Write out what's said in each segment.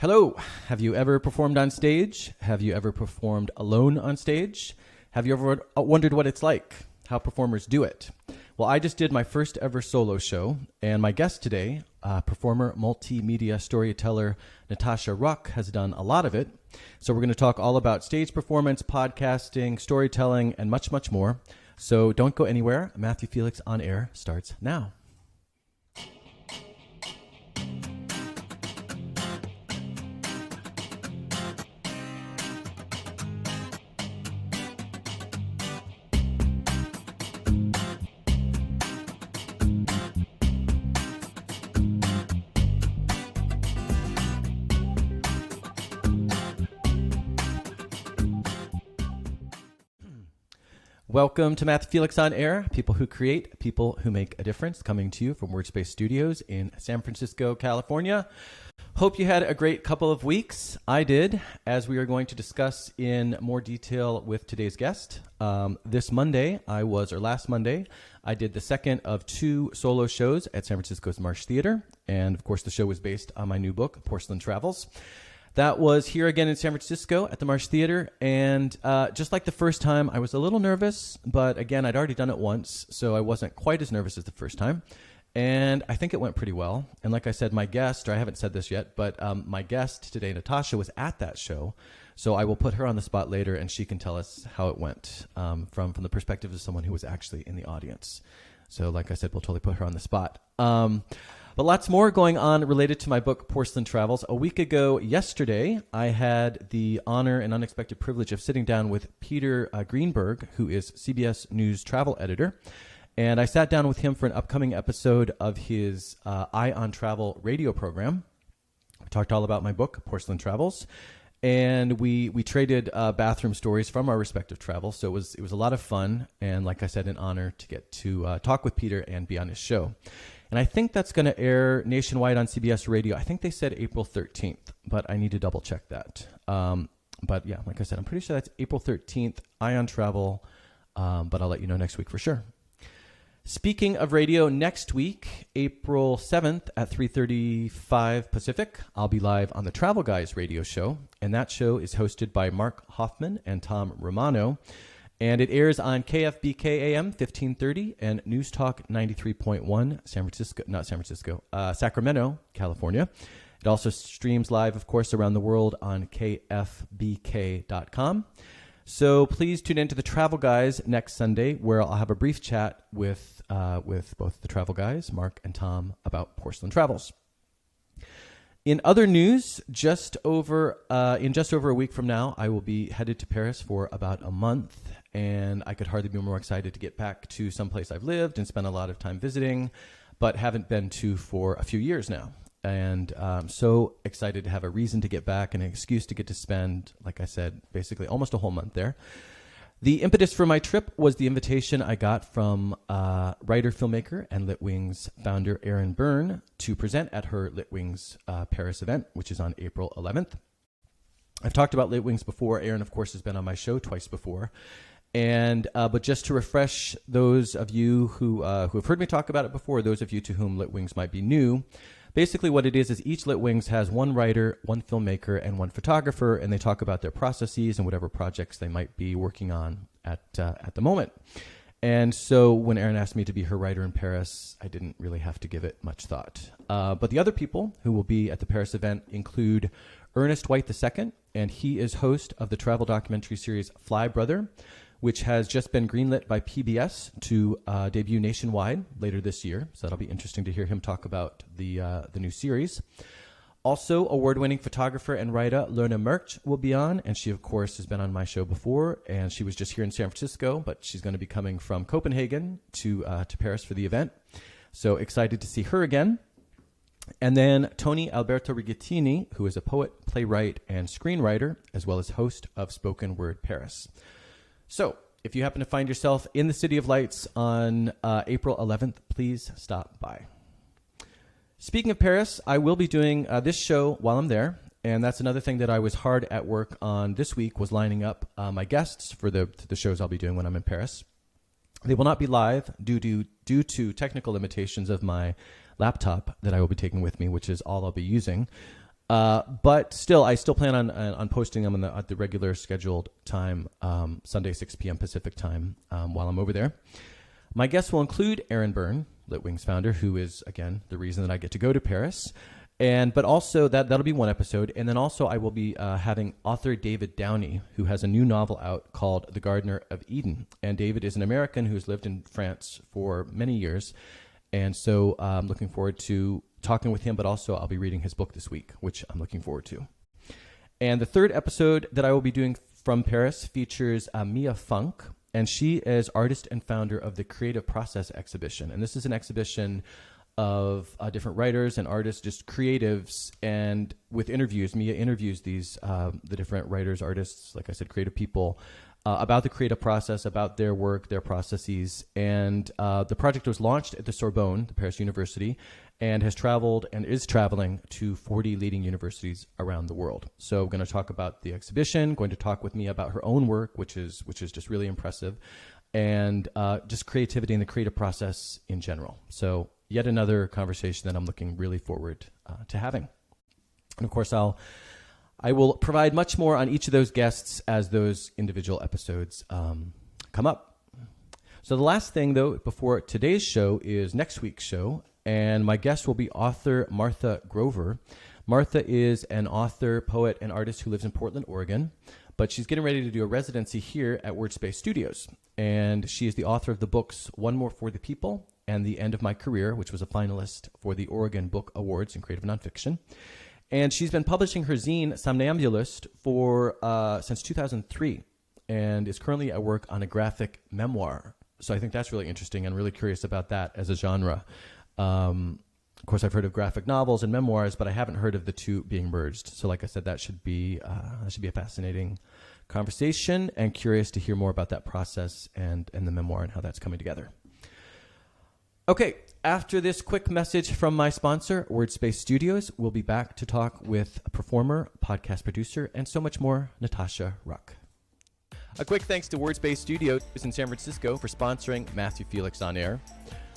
Hello. Have you ever performed on stage? Have you ever performed alone on stage? Have you ever wondered what it's like, how performers do it? Well, I just did my first ever solo show, and my guest today, performer, multimedia storyteller Natacha Ruck, has done a lot of it. So we're going to talk all about stage performance, podcasting, storytelling, and much, much more. So don't go anywhere. Matthew Felix on Air starts now. Welcome to Matthew Felix on Air, people who create, people who make a difference, coming to you from Wordspace Studios in San Francisco, California. Hope you had a great couple of weeks. I did, as we are going to discuss in more detail with today's guest. Last Monday, I did the second of two solo shows at San Francisco's Marsh Theater. And of course, the show was based on my new book, Porcelain Travels. That was here again in San Francisco at the Marsh Theater, and just like the first time, I was a little nervous, but again, I'd already done it once, so I wasn't quite as nervous as the first time, and I think it went pretty well. And like I said, my guest, or I haven't said this yet, but my guest today, Natacha, was at that show, so I will put her on the spot later, and she can tell us how it went from the perspective of someone who was actually in the audience. So like I said, we'll totally put her on the spot. But lots more going on related to my book, Porcelain Travels. A week ago yesterday, I had the honor and unexpected privilege of sitting down with Peter Greenberg, who is CBS News travel editor. And I sat down with him for an upcoming episode of his Eye on Travel radio program. We talked all about my book, Porcelain Travels. And we traded bathroom stories from our respective travels. So it was a lot of fun. And like I said, an honor to get to talk with Peter and be on his show. And I think that's going to air nationwide on CBS Radio. I think they said April 13th, but I need to double check that. But yeah, like I said, I'm pretty sure that's April 13th, Eye on Travel, but I'll let you know next week for sure. Speaking of radio, next week, April 7th at 3:35 Pacific, I'll be live on the Travel Guys radio show, and that show is hosted by Mark Hoffman and Tom Romano. And it airs on KFBK AM 1530 and News Talk 93.1, Sacramento, California. It also streams live, of course, around the world on kfbk.com. So please tune in to the Travel Guys next Sunday, where I'll have a brief chat with both the Travel Guys, Mark and Tom, about Porcelain Travels. In other news, in just over a week from now, I will be headed to Paris for about a month, and I could hardly be more excited to get back to someplace I've lived and spent a lot of time visiting, but haven't been to for a few years now. And I'm so excited to have a reason to get back and an excuse to get to spend, like I said, basically almost a whole month there. The impetus for my trip was the invitation I got from writer, filmmaker, and Litwings founder Erin Byrne to present at her Litwings Paris event, which is on April 11th. I've talked about Litwings before. Erin, of course, has been on my show twice before. And but just to refresh those of you who have heard me talk about it before, those of you to whom Litwings might be new, basically what it is each Litwings has one writer, one filmmaker, and one photographer, and they talk about their processes and whatever projects they might be working on at the moment. And so when Erin asked me to be her writer in Paris, I didn't really have to give it much thought. But the other people who will be at the Paris event include Ernest White II, and he is host of the travel documentary series Fly Brother, which has just been greenlit by PBS to debut nationwide later this year. So that'll be interesting to hear him talk about the new series. Also, award-winning photographer and writer Lorna Merch will be on, and she, of course, has been on my show before, and she was just here in San Francisco, but she's going to be coming from Copenhagen to Paris for the event. So excited to see her again. And then Tony Alberto Rigatini, who is a poet, playwright, and screenwriter, as well as host of Spoken Word Paris. So, if you happen to find yourself in the City of Lights on April 11th, please stop by. Speaking of Paris, I will be doing this show while I'm there, and that's another thing that I was hard at work on this week, was lining up my guests for the shows I'll be doing when I'm in Paris. They will not be live due to technical limitations of my laptop that I will be taking with me, which is all I'll be using. But still, I still plan on posting them at the regular scheduled time, Sunday, 6 p.m. Pacific time, while I'm over there. My guests will include Aaron Byrne, Litwings founder, who is, again, the reason that I get to go to Paris. But also that'll be one episode. And then also I will be having author David Downey, who has a new novel out called The Gardener of Eden. And David is an American who's lived in France for many years. And so I'm looking forward to talking with him, but also I'll be reading his book this week, which I'm looking forward to. And the third episode that I will be doing from Paris features Mia Funk, and she is artist and founder of the Creative Process exhibition. And this is an exhibition of different writers and artists, just creatives, and with interviews. Mia interviews these the different writers, artists, like I said, creative people, about the creative process, about their work, their processes. And the project was launched at the Sorbonne, the Paris University, and has traveled and is traveling to 40 leading universities around the world. So we're going to talk about the exhibition, going to talk with Mia about her own work, which is just really impressive, and just creativity and the creative process in general. So yet another conversation that I'm looking really forward to having. And of course, I will provide much more on each of those guests as those individual episodes come up. So the last thing, though, before today's show is next week's show, and my guest will be author Martha Grover. Martha is an author, poet, and artist who lives in Portland, Oregon, but she's getting ready to do a residency here at WordSpace Studios. And she is the author of the books One More for the People and The End of My Career, which was a finalist for the Oregon Book Awards in Creative Nonfiction. And she's been publishing her zine, Somnambulist, since 2003, and is currently at work on a graphic memoir. So I think that's really interesting, and really curious about that as a genre. Of course, I've heard of graphic novels and memoirs, but I haven't heard of the two being merged. So like I said, that should be a fascinating conversation, and curious to hear more about that process and the memoir and how that's coming together. Okay, after this quick message from my sponsor, WordSpace Studios, we'll be back to talk with a performer, podcast producer, and so much more, Natacha Ruck. A quick thanks to WordSpace Studios in San Francisco for sponsoring Matthew Felix On Air.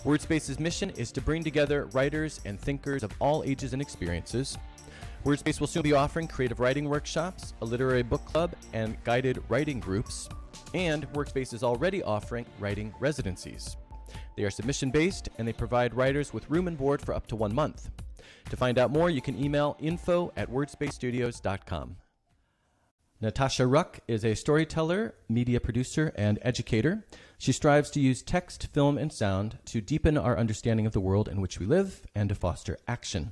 WordSpace's mission is to bring together writers and thinkers of all ages and experiences. WordSpace will soon be offering creative writing workshops, a literary book club, and guided writing groups. And WordSpace is already offering writing residencies. They are submission-based, and they provide writers with room and board for up to 1 month. To find out more, you can email info@wordspacesstudios.com. Natacha Ruck is a storyteller, media producer, and educator. She strives to use text, film, and sound to deepen our understanding of the world in which we live and to foster action.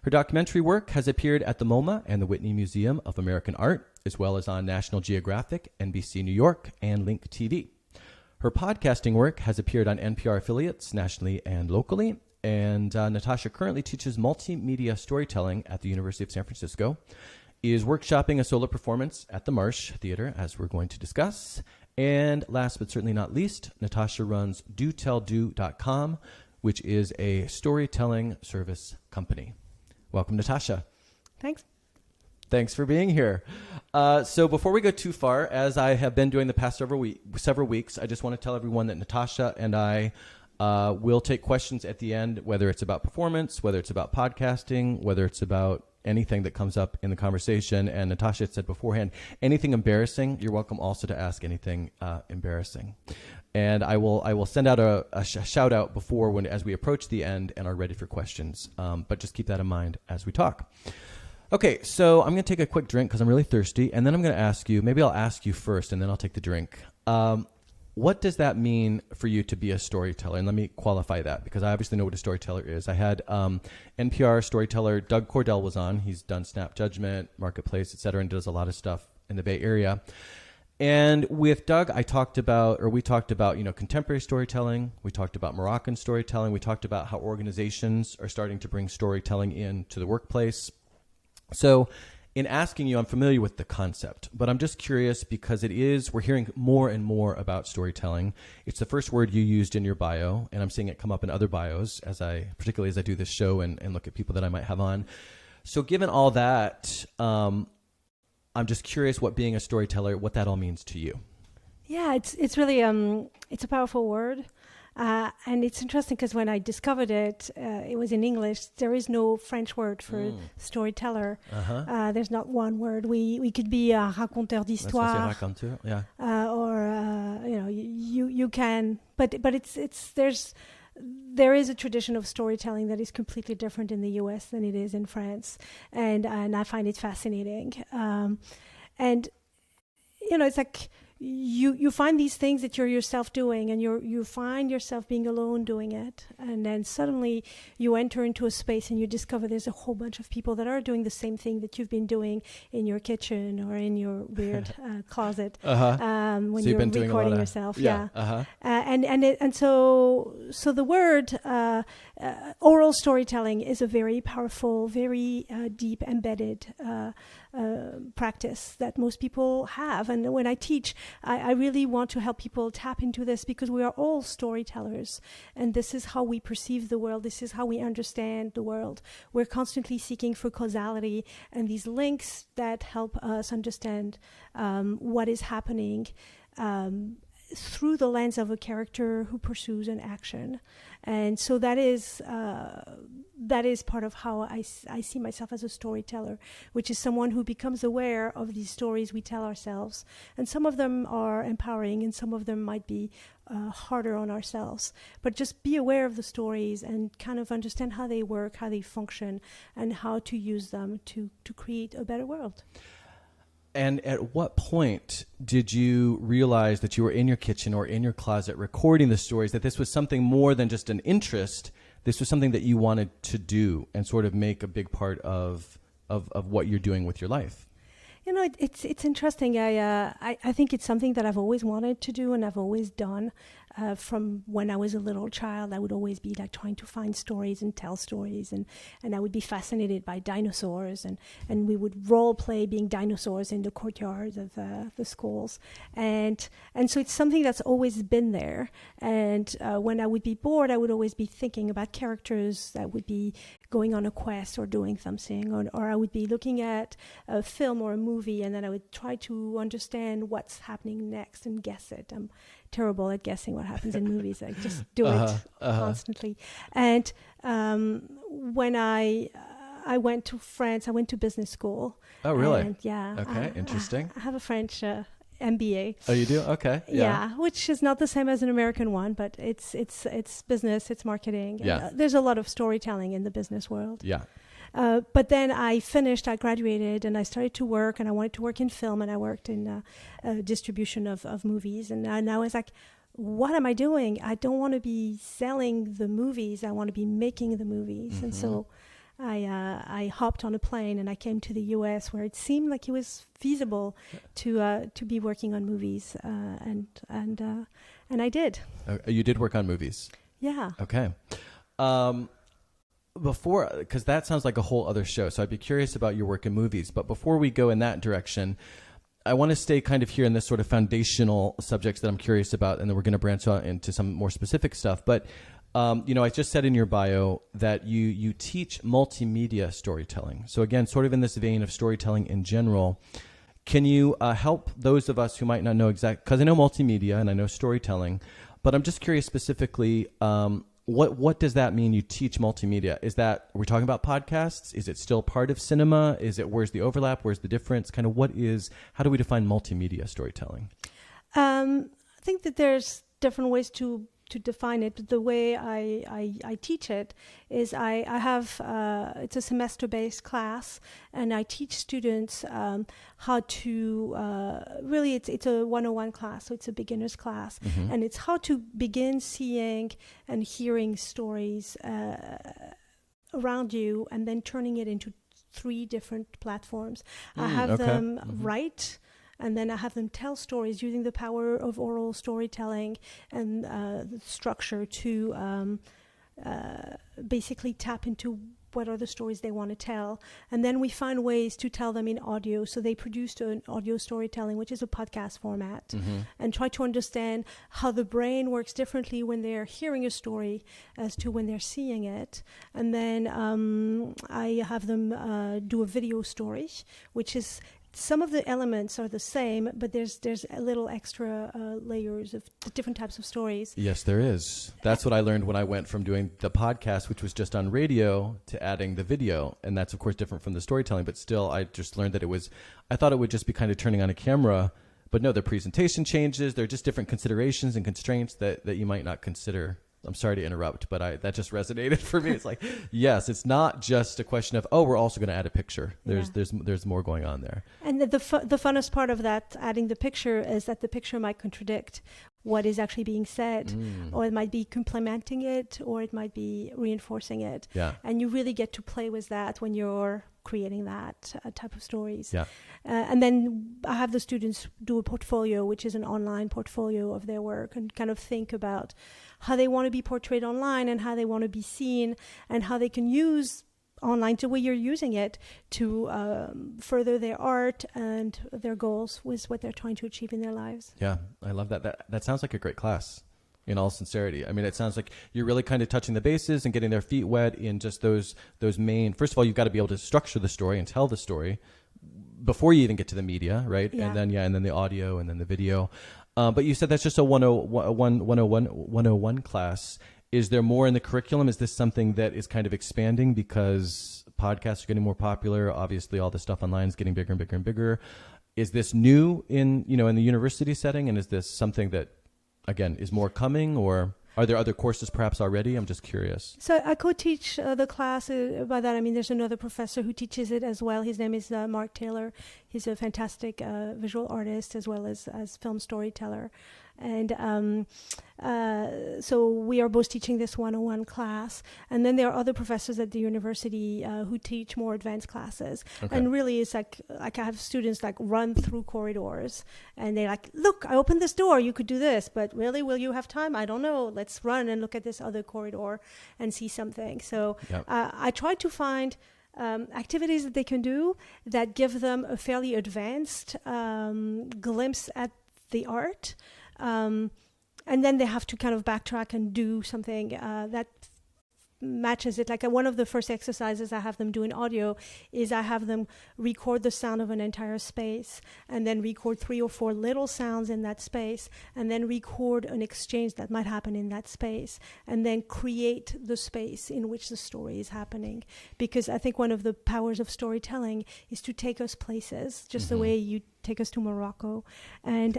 Her documentary work has appeared at the MoMA and the Whitney Museum of American Art, as well as on National Geographic, NBC New York, and Link TV. Her podcasting work has appeared on NPR affiliates nationally and locally, and Natacha currently teaches multimedia storytelling at the University of San Francisco, is workshopping a solo performance at the Marsh Theater, as we're going to discuss, and last but certainly not least, Natacha runs DoTellDo.com, which is a storytelling service company. Welcome, Natacha. Thanks. Thanks for being here. So before we go too far, as I have been doing the past several weeks, I just want to tell everyone that Natacha and I will take questions at the end, whether it's about performance, whether it's about podcasting, whether it's about anything that comes up in the conversation. And Natacha had said beforehand, anything embarrassing, you're welcome also to ask anything embarrassing. And I will send out a shout out as we approach the end and are ready for questions. But just keep that in mind as we talk. Okay, so I'm going to take a quick drink because I'm really thirsty, and then I'm going to ask you, maybe I'll ask you first, and then I'll take the drink. What does that mean for you to be a storyteller? And let me qualify that, because I obviously know what a storyteller is. I had NPR storyteller Doug Cordell was on. He's done Snap Judgment, Marketplace, et cetera, and does a lot of stuff in the Bay Area. And with Doug, we talked about, contemporary storytelling. We talked about Moroccan storytelling. We talked about how organizations are starting to bring storytelling into the workplace. So in asking you, I'm familiar with the concept, but I'm just curious because we're hearing more and more about storytelling. It's the first word you used in your bio, and I'm seeing it come up in other bios, particularly as I do this show and look at people that I might have on. So given all that, I'm just curious what being a storyteller, what that all means to you. Yeah, it's really, it's a powerful word. And it's interesting because when I discovered it, it was in English. There is no French word for storyteller. There's not one word. We could be a raconteur d'histoire, raconteur, yeah. or you can, but there is a tradition of storytelling that is completely different in the U.S. than it is in France, and I find it fascinating. And it's like you find these things that you're yourself doing, and you find yourself being alone doing it, and then suddenly you enter into a space and you discover there's a whole bunch of people that are doing the same thing that you've been doing in your kitchen or in your weird closet when so you're recording yourself. And so the word oral storytelling is a very powerful, very deep embedded practice that most people have. And when I teach, I really want to help people tap into this, because we are all storytellers, and this is how we perceive the world. This is how we understand the world. We're constantly seeking for causality and these links that help us understand what is happening through the lens of a character who pursues an action. And so that is part of how I see myself as a storyteller, which is someone who becomes aware of these stories we tell ourselves. And some of them are empowering, and some of them might be harder on ourselves. But just be aware of the stories and kind of understand how they work, how they function, and how to use them to create a better world. And at what point did you realize that you were in your kitchen or in your closet recording the stories, that this was something more than just an interest? This was something that you wanted to do and sort of make a big part of what you're doing with your life? It's interesting. I think it's something that I've always wanted to do and I've always done. From when I was a little child, I would always be like trying to find stories and tell stories, and I would be fascinated by dinosaurs, and we would role play being dinosaurs in the courtyards of the schools, and so it's something that's always been there. And when I would be bored, I would always be thinking about characters that would be going on a quest or doing something, or I would be looking at a film or a movie, and then I would try to understand what's happening next and guess it. I'm terrible at guessing what happens in movies. I just do it constantly. And when I went to France, I went to business school. Oh, really? And, yeah. Okay, interesting. I have a French MBA. Oh, you do? Okay. Yeah, which is not the same as an American one, but it's business, it's marketing. Yeah. There's a lot of storytelling in the business world. Yeah. But then I graduated, and I started to work, and I wanted to work in film, and I worked in distribution of movies. And I was like, what am I doing? I don't want to be selling the movies. I want to be making the movies. Mm-hmm. And so I hopped on a plane, and I came to the U.S., where it seemed like it was feasible to be working on movies. And I did. You did work on movies? Yeah. Okay. Because that sounds like a whole other show, so I'd be curious about your work in movies. But before we go in that direction, I want to stay kind of here in this sort of foundational subjects that I'm curious about, and then we're going to branch out into some more specific stuff. But, I just said in your bio that you teach multimedia storytelling. So again, sort of in this vein of storytelling in general, can you help those of us who might not know exactly, because I know multimedia and I know storytelling, but I'm just curious specifically, what does that mean? You teach multimedia. Are we talking about podcasts? Is it still part of cinema? Where's the overlap? Where's the difference? Kind of how do we define multimedia storytelling? I think that there's different ways to define it, but the way I teach it is I have it's a semester-based class, and I teach students how to really it's a 101 class, so it's a beginner's class, mm-hmm. and it's how to begin seeing and hearing stories around you, and then turning it into 3 different platforms. I have them mm-hmm. write, and then I have them tell stories using the power of oral storytelling and the structure to basically tap into what are the stories they want to tell. And then we find ways to tell them in audio. So they produced an audio storytelling, which is a podcast format, mm-hmm. and try to understand how the brain works differently when they're hearing a story as to when they're seeing it. And then I have them do a video story, which is some of the elements are the same, but there's a little extra layers of different types of stories. Yes, there is. That's what I learned when I went from doing the podcast, which was just on radio, to adding the video. And that's, of course, different from the storytelling. But still, I just learned that I thought it would just be kind of turning on a camera. But no, the presentation changes. There are just different considerations and constraints that you might not consider. I'm sorry to interrupt, but that just resonated for me. It's like, yes, it's not just a question of, we're also going to add a picture. There's more going on there. And the funnest part of that, adding the picture, is that the picture might contradict what is actually being said, or it might be complementing it, or it might be reinforcing it. Yeah. And you really get to play with that when you're creating that type of stories. Yeah. And then I have the students do a portfolio, which is an online portfolio of their work, and kind of think about how they want to be portrayed online and how they want to be seen and how they can use online the way you're using it to further their art and their goals with what they're trying to achieve in their lives. Yeah, I love that. That sounds like a great class, in all sincerity. I mean, it sounds like you're really kind of touching the bases and getting their feet wet in just those main. First of all, you've got to be able to structure the story and tell the story before you even get to the media, right? Yeah. And then the audio and then the video. But you said that's just a 101 class. Is there more in the curriculum? Is this something that is kind of expanding because podcasts are getting more popular? Obviously, all the stuff online is getting bigger and bigger and bigger. Is this new in the university setting? And is this something that, again, is more coming, or are there other courses perhaps already? I'm just curious. So I co-teach the class. By that, I mean there's another professor who teaches it as well. His name is Mark Taylor. He's a fantastic visual artist as well as film storyteller. And so we are both teaching this 101 class. And then there are other professors at the university who teach more advanced classes. Okay. And really it's like I have students like run through corridors and they're like, look, I opened this door, you could do this, but really, will you have time? I don't know. Let's run and look at this other corridor and see something. So yep. I try to find activities that they can do that give them a fairly advanced glimpse at the art. And then they have to kind of backtrack and do something that matches it. Like one of the first exercises I have them do in audio is I have them record the sound of an entire space and then record 3 or 4 little sounds in that space and then record an exchange that might happen in that space and then create the space in which the story is happening. Because I think one of the powers of storytelling is to take us places, just the way you take us to Morocco and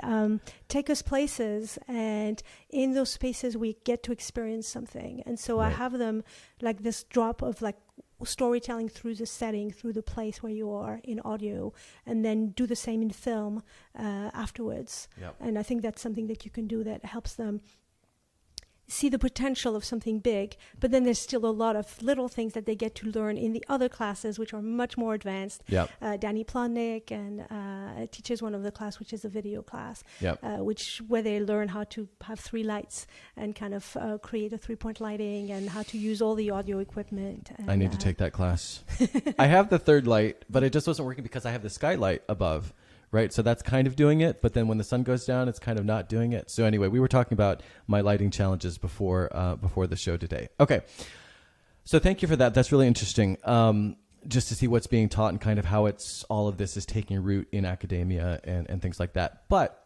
take us places, and in those spaces we get to experience something. And so right. I have them like this drop of like storytelling through the setting, through the place where you are in audio, and then do the same in film afterwards. Yep. And I think that's something that you can do that helps them see the potential of something big, but then there's still a lot of little things that they get to learn in the other classes, which are much more advanced. Yep. Danny Plotnick teaches one of the class, which is a video class, yep. Where they learn how to have 3 lights and kind of create a 3-point lighting and how to use all the audio equipment. And, I need to take that class. I have the 3rd light, but it just wasn't working because I have the skylight above. Right, so that's kind of doing it, but then when the sun goes down, it's kind of not doing it. So anyway, we were talking about my lighting challenges before the show today. Okay, so thank you for that. That's really interesting, just to see what's being taught and kind of how all of this is taking root in academia and things like that. But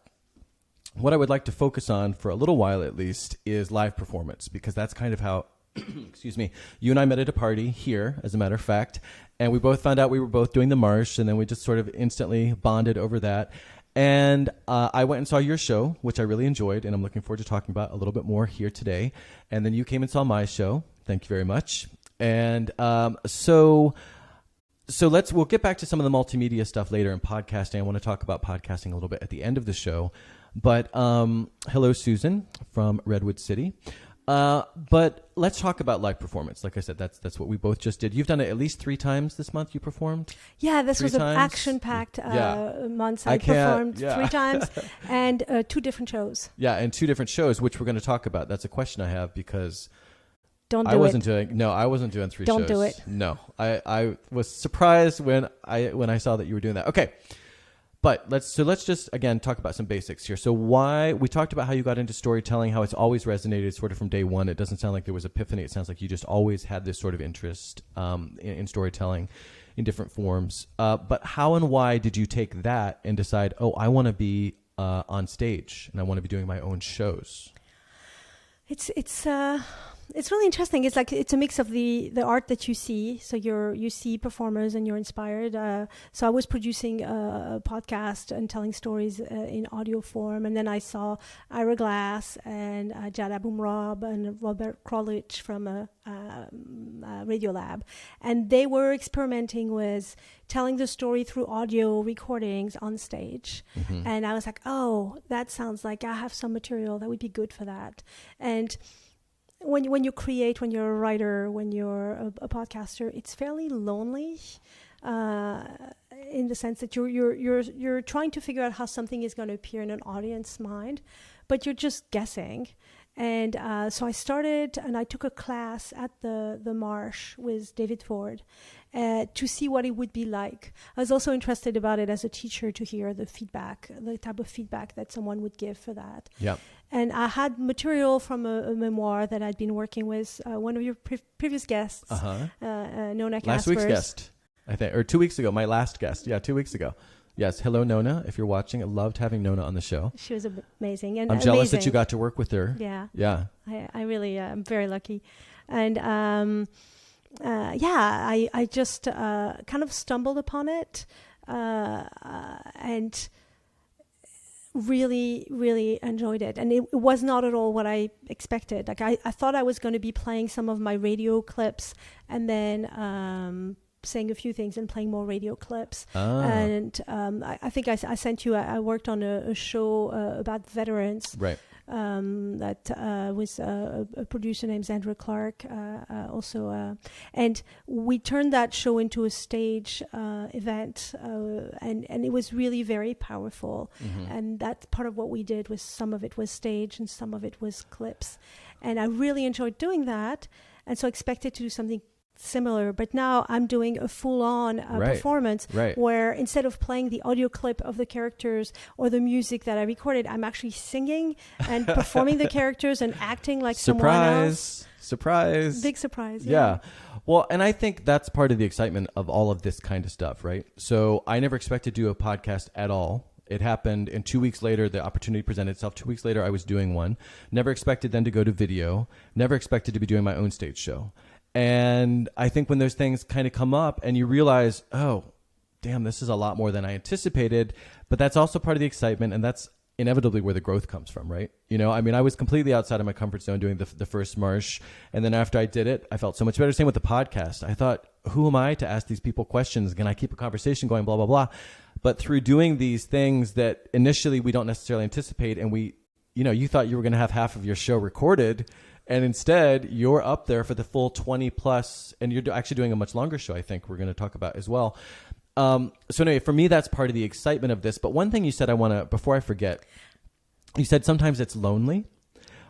what I would like to focus on for a little while at least is live performance, because that's kind of how, excuse me, you and I met at a party here, as a matter of fact, and we both found out we were both doing the Marsh, and then we just sort of instantly bonded over that. And I went and saw your show, which I really enjoyed, and I'm looking forward to talking about a little bit more here today. And then you came and saw my show. Thank you very much. And so we'll get back to some of the multimedia stuff later in podcasting. I want to talk about podcasting a little bit at the end of the show. But hello, Susan from Redwood City. But let's talk about live performance. Like I said, that's what we both just did. You've done it at least 3 times this month. You performed. Yeah, this was an action-packed month. I performed 3 times and 2 different shows. Yeah, and 2 different shows, which we're going to talk about. That's a question I have because I wasn't doing 3 shows. Don't do it. No, I was surprised when I saw that you were doing that. Okay. But let's just, again, talk about some basics here. So we talked about how you got into storytelling, how it's always resonated sort of from day one. It doesn't sound like there was epiphany. It sounds like you just always had this sort of interest in storytelling. in different forms. But how and why did you take that and decide, oh, I want to be on stage and I want to be doing my own shows? It's really interesting. It's like it's a mix of the art that you see. So you see performers and you're inspired. So I was producing a podcast and telling stories in audio form, and then I saw Ira Glass and Jada Boomrob and Robert Krollich from Radiolab, and they were experimenting with telling the story through audio recordings on stage. Mm-hmm. And I was like, oh, that sounds like I have some material that would be good for that. And when you create, when you're a writer, when you're a podcaster, it's fairly lonely, in the sense that you're trying to figure out how something is going to appear in an audience's mind, but you're just guessing. And so I started, and I took a class at the Marsh with David Ford to see what it would be like. I was also interested about it as a teacher to hear the feedback, the type of feedback that someone would give for that. Yeah. And I had material from a memoir that I'd been working with one of your previous guests, Nona Kaspers. Last week's guest, I think, or 2 weeks ago, my last guest. Yeah, 2 weeks ago. Yes. Hello, Nona. If you're watching, I loved having Nona on the show. She was amazing. And I'm jealous that you got to work with her. Yeah. Yeah. I really am very lucky. And I just kind of stumbled upon it and really, really enjoyed it. And it was not at all what I expected. Like I thought I was going to be playing some of my radio clips and then saying a few things and playing more radio clips. And I think I sent you, I worked on a show about veterans. Right. That was a producer named Sandra Clark also. And we turned that show into a stage event, and it was really very powerful. Mm-hmm. And that's part of what we did. Was some of it was stage and some of it was clips. And I really enjoyed doing that. And so I expected to do something similar, but now I'm doing a full-on performance where instead of playing the audio clip of the characters or the music that I recorded, I'm actually singing and performing the characters and acting like someone else. Surprise. Big surprise. Yeah. Well, and I think that's part of the excitement of all of this kind of stuff, right? So I never expected to do a podcast at all. It happened, and 2 weeks later, the opportunity presented itself. 2 weeks later, I was doing one. Never expected then to go to video. Never expected to be doing my own stage show. And I think when those things kind of come up and you realize, oh, damn, this is a lot more than I anticipated. But that's also part of the excitement. And that's inevitably where the growth comes from, right? You know, I mean, I was completely outside of my comfort zone doing the first Marsh. And then after I did it, I felt so much better. Same with the podcast. I thought, who am I to ask these people questions? Can I keep a conversation going, blah, blah, blah. But through doing these things that initially we don't necessarily anticipate, and you thought you were going to have half of your show recorded, and instead, you're up there for the full 20 plus, and you're actually doing a much longer show, I think we're going to talk about as well. So anyway, for me, that's part of the excitement of this. But one thing you said before I forget, you said sometimes it's lonely.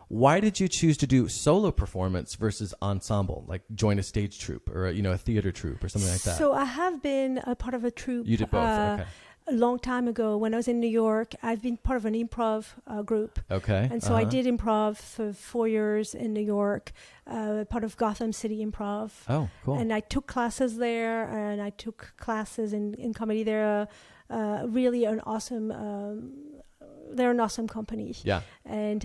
Why did you choose to do solo performance versus ensemble, like join a stage troupe or, a theater troupe or something like that? So I have been a part of a troupe. You did both, okay. A long time ago when I was in New York. I've been part of an improv group. Okay. And so I did improv for 4 years in New York, part of Gotham City Improv. Oh, cool. And I took classes there, and I took classes in comedy. They're really an awesome they're an awesome company. Yeah. And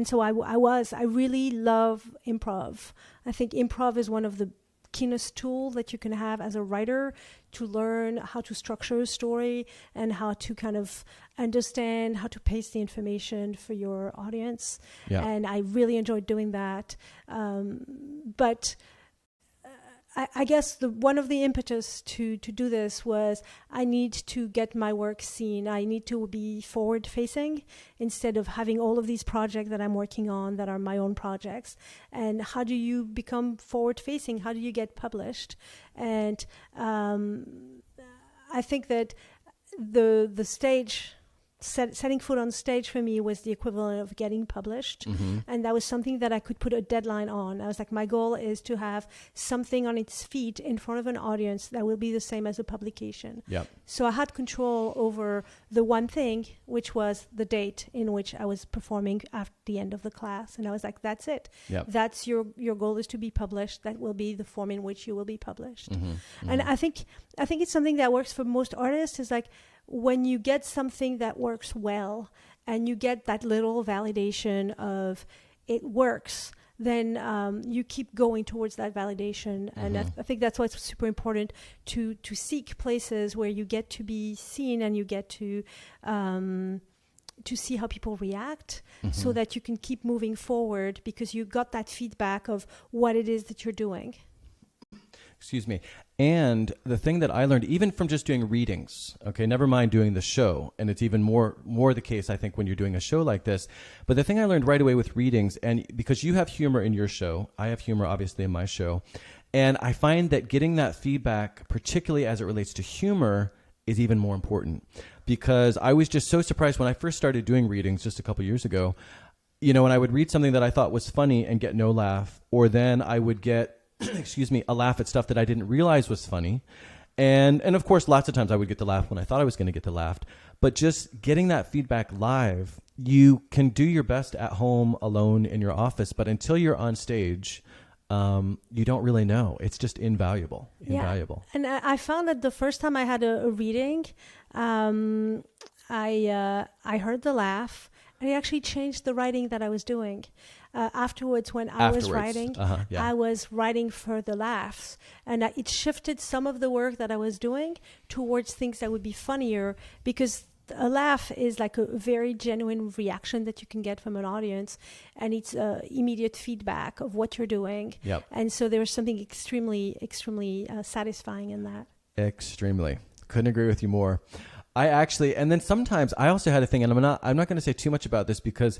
so I really love improv. I think improv is one of the keenest tool that you can have as a writer to learn how to structure a story and how to kind of understand how to pace the information for your audience. Yeah. And I really enjoyed doing that. But I guess one of the impetus to do this was I need to get my work seen. I need to be forward facing instead of having all of these projects that I'm working on that are my own projects. And how do you become forward facing? How do you get published? And I think that the stage setting foot on stage for me was the equivalent of getting published. And that was something that I could put a deadline on. I was like, my goal is to have something on its feet in front of an audience that will be the same as a publication. Yep. So I had control over the one thing, which was the date in which I was performing after the end of the class. And I was like, that's it. Yep. That's your goal, is to be published. That will be the form in which you will be published. And I think it's something that works for most artists, is like, when you get something that works well and you get that little validation of it works, then you keep going towards that validation. And I think that's why it's super important to seek places where you get to be seen and you get to see how people react, so that you can keep moving forward because you got that feedback of what it is that you're doing. Excuse me. And the thing that I learned, even from just doing readings, okay, never mind doing the show, and it's even more the case, I think, when you're doing a show like this. But the thing I learned right away with readings, and because you have humor in your show, I have humor, obviously, in my show, and I find that getting that feedback, particularly as it relates to humor, is even more important. Because I was just so surprised when I first started doing readings just a couple years ago, you know, when I would read something that I thought was funny and get no laugh, or then I would get a laugh at stuff that I didn't realize was funny. And of course, lots of times I would get the laugh when I thought I was going to get the laugh. But just getting that feedback live, you can do your best at home alone in your office. But until you're on stage, you don't really know. It's just invaluable. Invaluable. And I found that the first time I had a reading, I heard the laugh, and it actually changed the writing that I was doing. Afterwards, when I was writing, I was writing for the laughs. And it shifted some of the work that I was doing towards things that would be funnier, because a laugh is like a very genuine reaction that you can get from an audience, and it's immediate feedback of what you're doing. Yep. And so there was something extremely, extremely satisfying in that. Extremely. Couldn't agree with you more. I actually, and then sometimes I also had a thing, and I'm not going to say too much about this because,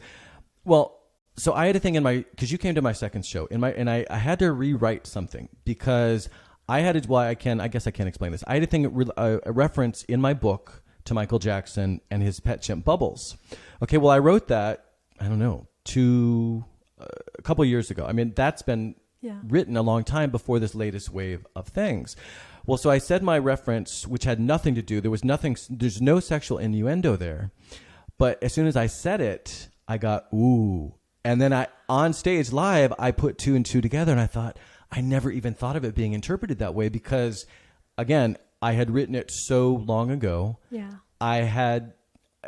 well, so I had a thing because you came to my second show and I had to rewrite something because I guess I can't explain this. I had a thing, a reference in my book to Michael Jackson and his pet chimp Bubbles. Okay. Well, I wrote that, I don't know, a couple of years ago. I mean, that's been written a long time before this latest wave of things. Well, so I said my reference, which had nothing to do, there's no sexual innuendo there. But as soon as I said it, I got, ooh. And then on stage live, I put two and two together, and I thought, I never even thought of it being interpreted that way because, again, I had written it so long ago. Yeah. I had,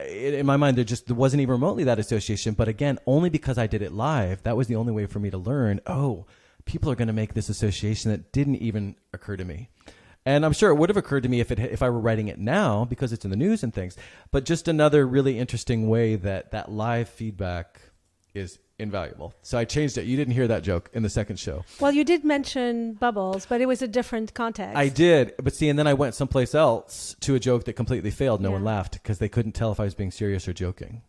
in my mind, there wasn't even remotely that association. But again, only because I did it live, that was the only way for me to learn, oh, people are going to make this association that didn't even occur to me. And I'm sure it would have occurred to me if I were writing it now because it's in the news and things. But just another really interesting way that live feedback is invaluable. So I changed it. You didn't hear that joke in the second show. Well, you did mention Bubbles, but it was a different context. I did. But see, and then I went someplace else to a joke that completely failed. No one laughed because they couldn't tell if I was being serious or joking.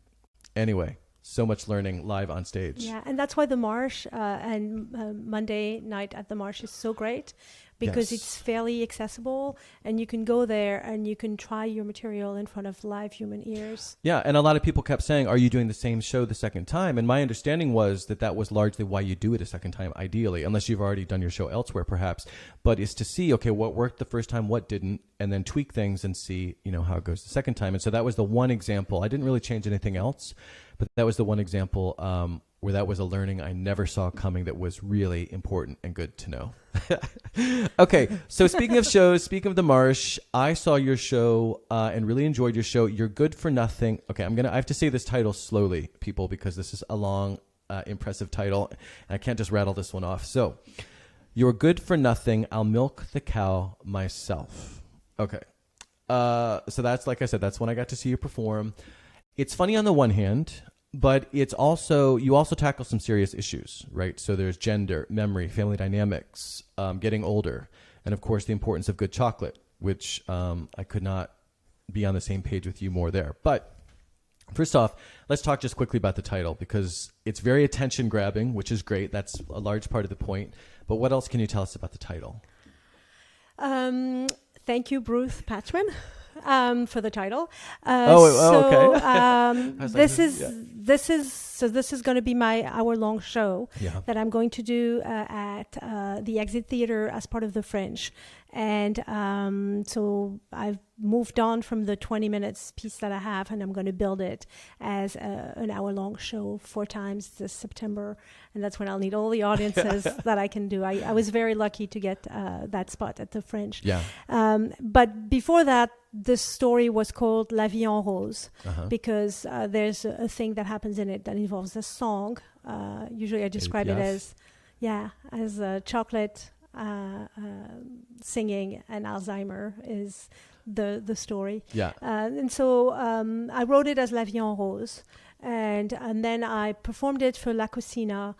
Anyway, so much learning live on stage. Yeah, and that's why the Marsh and Monday night at the Marsh is so great. Because it's fairly accessible and you can go there and you can try your material in front of live human ears. Yeah, and a lot of people kept saying, are you doing the same show the second time? And my understanding was that was largely why you do it a second time, ideally, unless you've already done your show elsewhere, perhaps. But it's to see, okay, what worked the first time, what didn't, and then tweak things and see, how it goes the second time. And so that was the one example. I didn't really change anything else, but that was the one example where that was a learning I never saw coming that was really important and good to know. Okay, so speaking of shows, speaking of the Marsh, I saw your show and really enjoyed your show. You're Good for Nothing. Okay, I have to say this title slowly, people, because this is a long, impressive title, and I can't just rattle this one off. So, You're Good for Nothing. I'll milk the cow myself. Okay, so that's, like I said, that's when I got to see you perform. It's funny on the one hand, but you also tackle some serious issues, right? So there's gender, memory, family dynamics, getting older, and of course the importance of good chocolate, which I could not be on the same page with you more there. But first off, let's talk just quickly about the title because it's very attention grabbing, which is great. That's a large part of the point. But what else can you tell us about the title? Thank you, Bruce Patchman. for the title. Okay. This is going to be my hour-long show that I'm going to do at the Exit Theater as part of the Fringe. And so I've moved on from the 20 minutes piece that I have, and I'm going to build it as an hour-long show 4 times this September. And that's when I'll need all the audiences that I can do. I was very lucky to get that spot at the Fringe. Yeah. But before that, this story was called La Vie en Rose because there's a thing that happens in it that involves a song. Usually I describe it as chocolate, singing, and Alzheimer is the story. Yeah. And so I wrote it as La Vie en Rose. And then I performed it for La Cocina,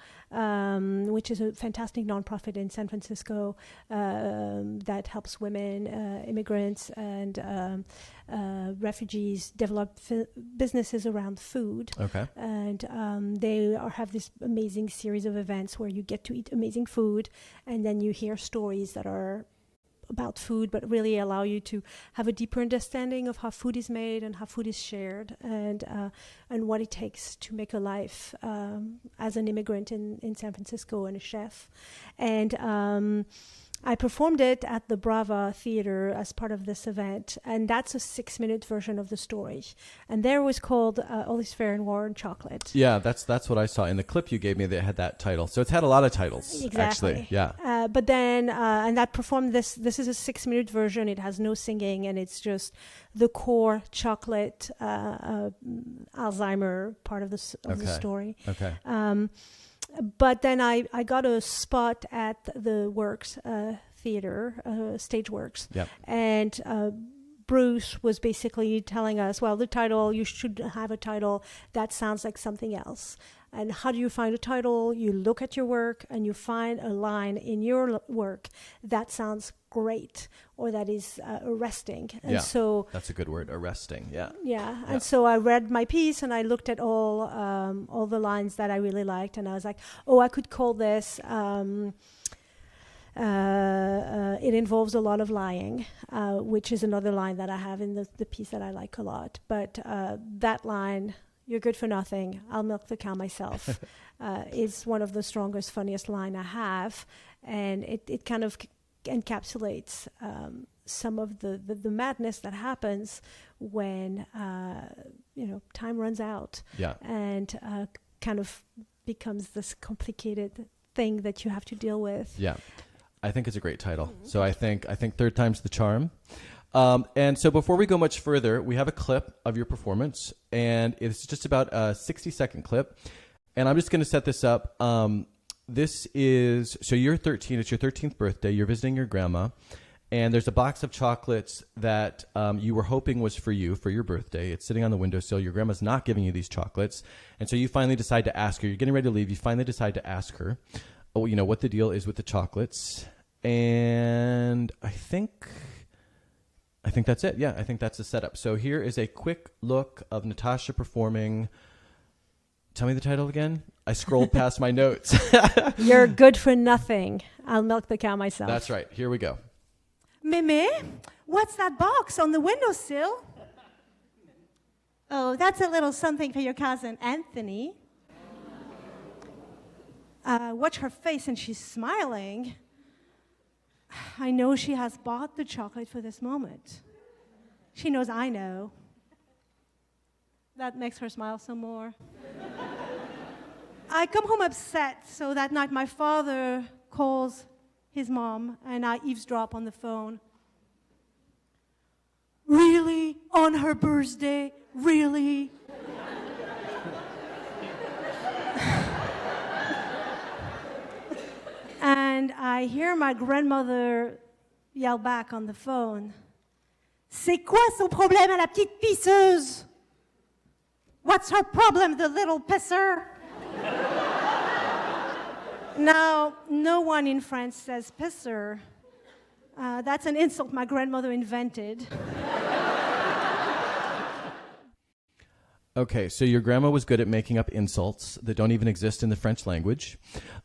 which is a fantastic nonprofit in San Francisco that helps women, immigrants, and refugees develop businesses around food. Okay. And they have this amazing series of events where you get to eat amazing food, and then you hear stories that are about food, but really allow you to have a deeper understanding of how food is made and how food is shared, and what it takes to make a life as an immigrant in San Francisco and a chef. And I performed it at the Brava Theater as part of this event, and that's a 6-minute version of the story. And there was called All Is Fair in War and Chocolate. Yeah, that's what I saw in the clip you gave me that had that title. So it's had a lot of titles, actually. Yeah. But then, and I performed this. This is a 6-minute version. It has no singing, and it's just the core chocolate Alzheimer part of the story. Okay. But then I got a spot at the Works Theater, Stageworks. Yep. And Bruce was basically telling us, well, the title, you should have a title that sounds like something else. And how do you find a title? You look at your work and you find a line in your work that sounds great or that is arresting. And so that's a good word, arresting. Yeah. And so I read my piece and I looked at all the lines that I really liked, and I was like, oh, I could call this it involves a lot of lying, which is another line that I have in the piece that I like a lot. But that line, "You're good for nothing, I'll milk the cow myself," is one of the strongest, funniest line I have. And it kind of encapsulates some of the madness that happens when time runs out, and kind of becomes this complicated thing that you have to deal with. Yeah, I think it's a great title. So I think third time's the charm. And so before we go much further, we have a clip of your performance, and it's just about a 60-second clip. And I'm just going to set this up. This is, so you're 13, it's your 13th birthday, you're visiting your grandma, and there's a box of chocolates that you were hoping was for you for your birthday. It's sitting on the windowsill. Your grandma's not giving you these chocolates. And so you finally decide to ask her. You're getting ready to leave. You finally decide to ask her, what the deal is with the chocolates. And I think that's it. Yeah, I think that's the setup. So here is a quick look of Natacha performing. Tell me the title again. I scrolled past my notes. You're good for nothing, I'll milk the cow myself. That's right. Here we go. Meme, what's that box on the windowsill? Oh, that's a little something for your cousin Anthony. Watch her face, and she's smiling. I know she has bought the chocolate for this moment. She knows I know. That makes her smile some more. I come home upset, so that night my father calls his mom, and I eavesdrop on the phone. Really? On her birthday? Really? And I hear my grandmother yell back on the phone. C'est quoi son problème à la petite pisseuse? What's her problem, the little pisser? Now, no one in France says pisser. That's an insult my grandmother invented. Okay, so your grandma was good at making up insults that don't even exist in the French language.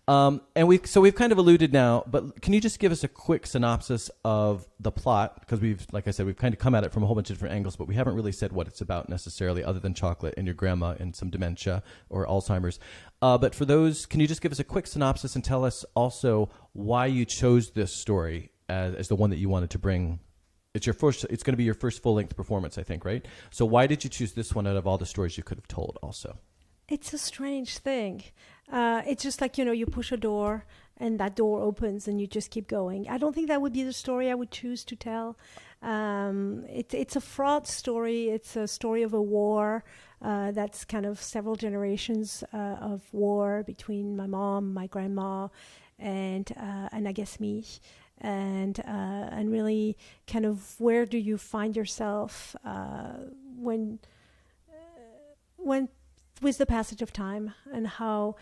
And we've kind of alluded now, but can you just give us a quick synopsis of the plot? Because like I said, we've kind of come at it from a whole bunch of different angles, but we haven't really said what it's about necessarily, other than chocolate and your grandma and some dementia or Alzheimer's. But for those, can you just give us a quick synopsis and tell us also why you chose this story as the one that you wanted to bring? It's going to be your first full-length performance, I think, right? So why did you choose this one out of all the stories you could have told also? It's a strange thing. It's just like, you push a door and that door opens and you just keep going. I don't think that would be the story I would choose to tell. It's a fraught story. It's a story of a war that's kind of several generations of war between my mom, my grandma, and I guess me. And really kind of where do you find yourself when with the passage of time, and how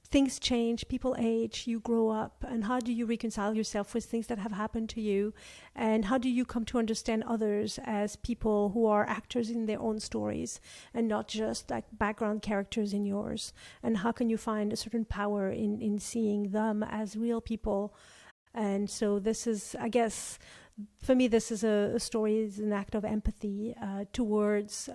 things change, people age, you grow up, and how do you reconcile yourself with things that have happened to you, and how do you come to understand others as people who are actors in their own stories and not just like background characters in yours, and how can you find a certain power in seeing them as real people. And so this is, I guess, for me, this is a story, is an act of empathy towards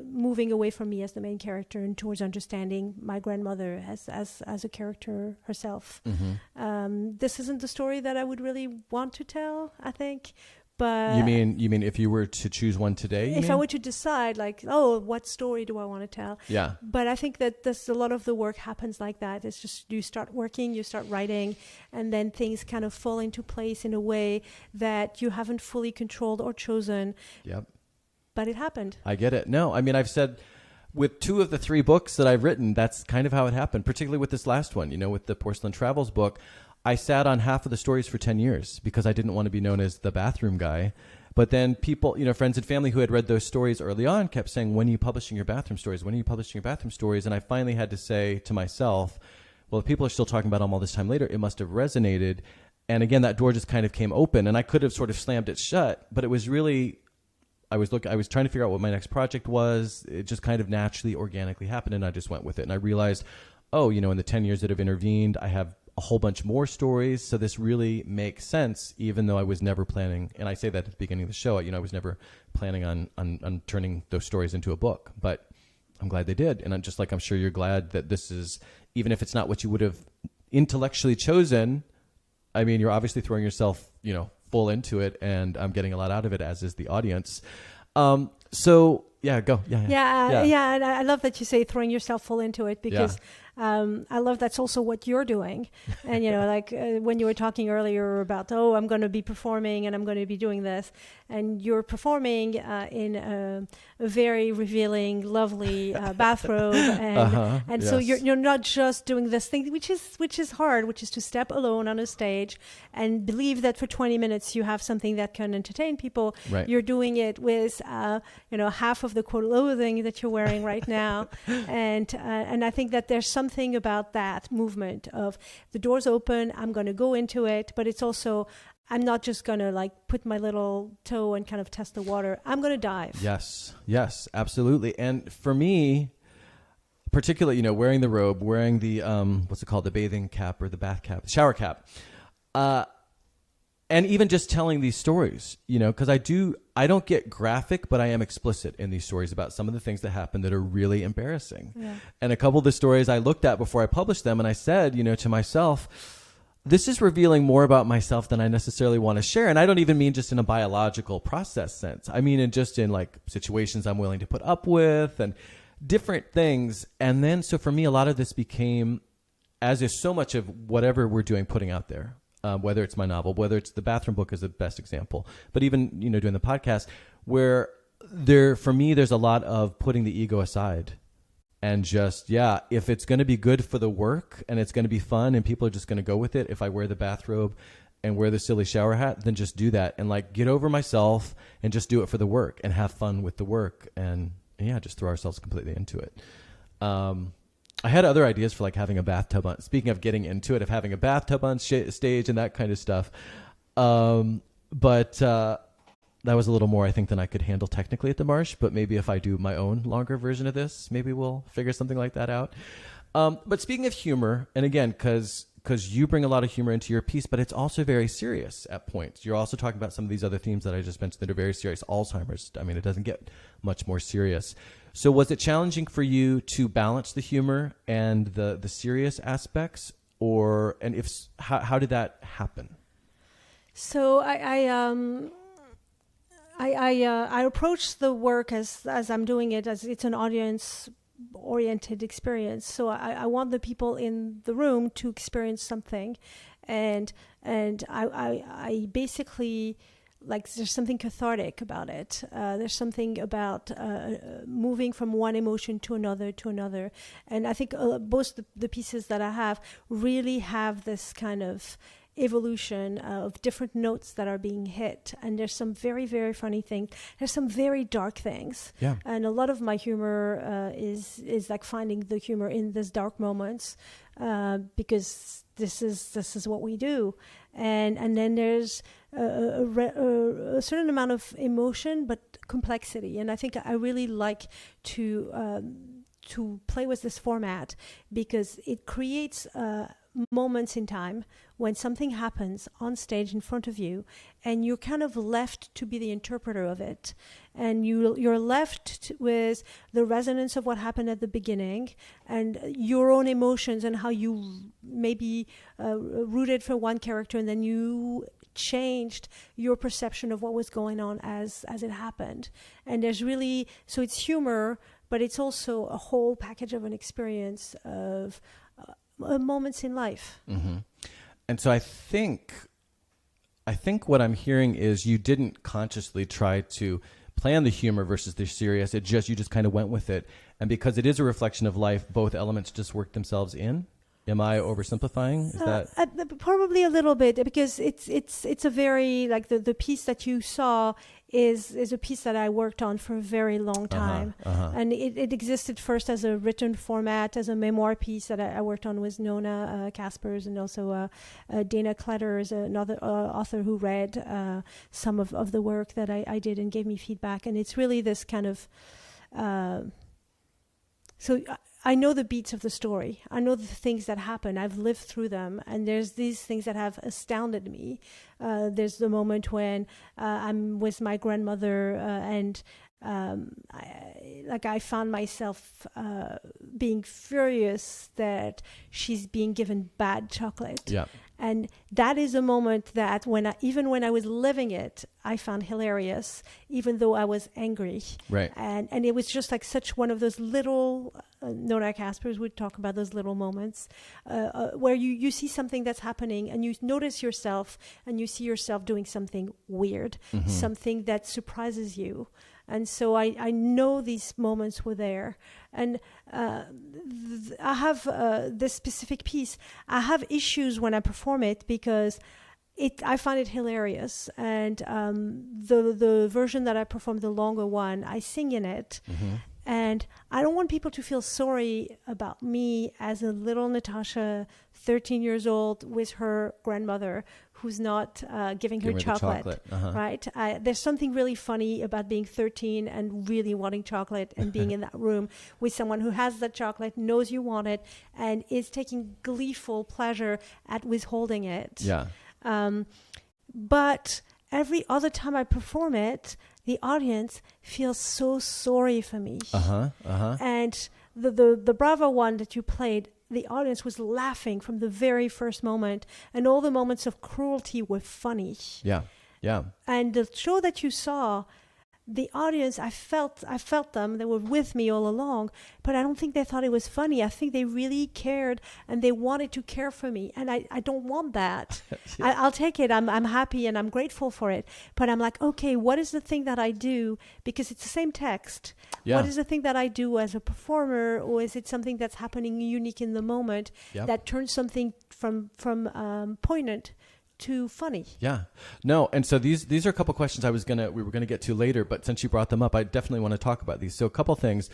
moving away from me as the main character and towards understanding my grandmother as a character herself. Mm-hmm. This isn't the story that I would really want to tell, I think. But you mean if you were to choose one today? If I were to decide, like, what story do I want to tell? Yeah. But I think that a lot of the work happens like that. It's just you start working, you start writing, and then things kind of fall into place in a way that you haven't fully controlled or chosen. Yep. But it happened. I get it. No, I mean, I've said with 2 of the 3 books that I've written, that's kind of how it happened, particularly with this last one, with the Porcelain Travels book. I sat on half of the stories for 10 years because I didn't want to be known as the bathroom guy. But then people, friends and family who had read those stories early on kept saying, when are you publishing your bathroom stories? When are you publishing your bathroom stories? And I finally had to say to myself, well, if people are still talking about them all this time later, it must have resonated. And again, that door just kind of came open, and I could have sort of slammed it shut, but it was really, I was trying to figure out what my next project was. It just kind of naturally, organically happened, and I just went with it. And I realized, in the 10 years that have intervened, I have a whole bunch more stories. So this really makes sense, even though I was never planning. And I say that at the beginning of the show, I was never planning on turning those stories into a book, but I'm glad they did. And I'm sure you're glad that this is, even if it's not what you would have intellectually chosen, I mean, you're obviously throwing yourself, full into it, and I'm getting a lot out of it, as is the audience. So yeah, go. Yeah. And I love that you say throwing yourself full into it, because I love that's also what you're doing. And, when you were talking earlier about, I'm going to be performing and I'm going to be doing this, and you're performing in a very revealing, lovely bathrobe. And yes. So you're not just doing this thing, which is hard, which is to step alone on a stage and believe that for 20 minutes you have something that can entertain people. Right. You're doing it with, half of the clothing that you're wearing right now. And I think that there's something about that movement of the door's open, I'm going to go into it, but it's also, I'm not just going to put my little toe and kind of test the water. I'm going to dive. Yes, absolutely. And for me, particularly, wearing the robe, wearing the, what's it called? The bathing cap or the bath cap, the shower cap. And even just telling these stories, because I don't get graphic, but I am explicit in these stories about some of the things that happen that are really embarrassing. Yeah. And a couple of the stories I looked at before I published them, and I said, to myself, this is revealing more about myself than I necessarily want to share. And I don't even mean just in a biological process sense. I mean, just in situations I'm willing to put up with and different things. And then, so for me, a lot of this became, as is so much of whatever we're doing, putting out there. Whether it's my novel, whether it's the bathroom book is the best example, but even, doing the podcast, where for me, there's a lot of putting the ego aside and just, if it's going to be good for the work and it's going to be fun and people are just going to go with it. If I wear the bathrobe and wear the silly shower hat, then just do that and get over myself and just do it for the work and have fun with the work and just throw ourselves completely into it. I had other ideas for having a bathtub on, speaking of getting into it, of having a bathtub on stage and that kind of stuff. But That was a little more, I think, than I could handle technically at the Marsh, but maybe if I do my own longer version of this, maybe we'll figure something like that out. But speaking of humor, and again, because you bring a lot of humor into your piece, but it's also very serious at points. You're also talking about some of these other themes that I just mentioned that are very serious. Alzheimer's, I mean, it doesn't get much more serious. So was it challenging for you to balance the humor and the serious aspects, and if how did that happen? So I approach the work as I'm doing it as it's an audience-oriented experience. So I want the people in the room to experience something, and I basically, like, there's something cathartic about it. There's something about moving from one emotion to another, and I think both the pieces that I have really have this kind of evolution of different notes that are being hit, and there's some very, very funny things. There's some very dark things, and a lot of my humor is like finding the humor in these dark moments, because this is what we do, and then there's a certain amount of emotion but complexity, and I think I really like to play with this format because it creates moments in time when something happens on stage in front of you, and you're kind of left to be the interpreter of it, and you're left with the resonance of what happened at the beginning and your own emotions and how you maybe rooted for one character, and then you changed your perception of what was going on as it happened. And there's really, so it's humor, but it's also a whole package of an experience of moments in life. Mm-hmm. And so I think what I'm hearing is you didn't consciously try to plan the humor versus the serious. You just kind of went with it. And because it is a reflection of life, both elements just work themselves in. Am I oversimplifying? Is that probably a little bit, because it's a very, like, the piece that you saw is a piece that I worked on for a very long time, and it existed first as a written format, as a memoir piece that I worked on with Nona Kaspers, and also Dana Kletter is another author who read some of the work that I did and gave me feedback, and it's really this kind of so I know the beats of the story. I know the things that happen. I've lived through them. And there's these things that have astounded me. There's the moment when I'm with my grandmother and I found myself being furious that she's being given bad chocolate. Yeah. And that is a moment that even when I was living it, I found hilarious, even though I was angry. Right. And it was just like such one of those little, Nona Kaspers would talk about those little moments where you see something that's happening and you notice yourself and you see yourself doing something weird, something that surprises you. And so I know these moments were there. And I have this specific piece. I have issues when I perform it because I find it hilarious. And the version that I performed, the longer one, I sing in it. And I don't want people to feel sorry about me as a little Natacha, 13 years old, with her grandmother who's not giving her chocolate. Right? There's something really funny about being 13 and really wanting chocolate and being in that room with someone who has that chocolate, knows you want it, and is taking gleeful pleasure at withholding it. Yeah. But every other time I perform it, the audience feels so sorry for me. And the Bravo one that you played, the audience was laughing from the very first moment, and all the moments of cruelty were funny. Yeah, yeah. And the show that you saw, the audience, I felt them. They were with me all along, but I don't think they thought it was funny. I think they really cared and they wanted to care for me, and I don't want that. I'll take it. I'm happy and I'm grateful for it. But I'm like, okay, what is the thing that I do? Because it's the same text. Yeah. What is the thing that I do as a performer, or is it something that's happening unique in the moment that turns something from poignant too funny? Yeah. No, and so these are a couple questions we were gonna get to later, but since you brought them up, I definitely want to talk about these. So a couple things.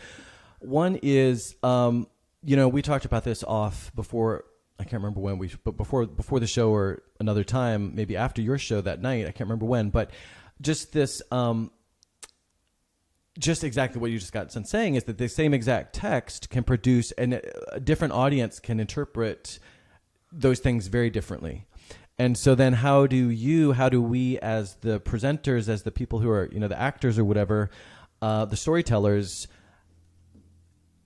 One is we talked about this off before, I can't remember when but before the show or another time, maybe after your show that night, I can't remember when, but just this, just exactly what you just got done saying is that the same exact text can produce, and a different audience can interpret those things very differently. And so then how do we as the presenters, as the people who are, the actors or whatever, the storytellers,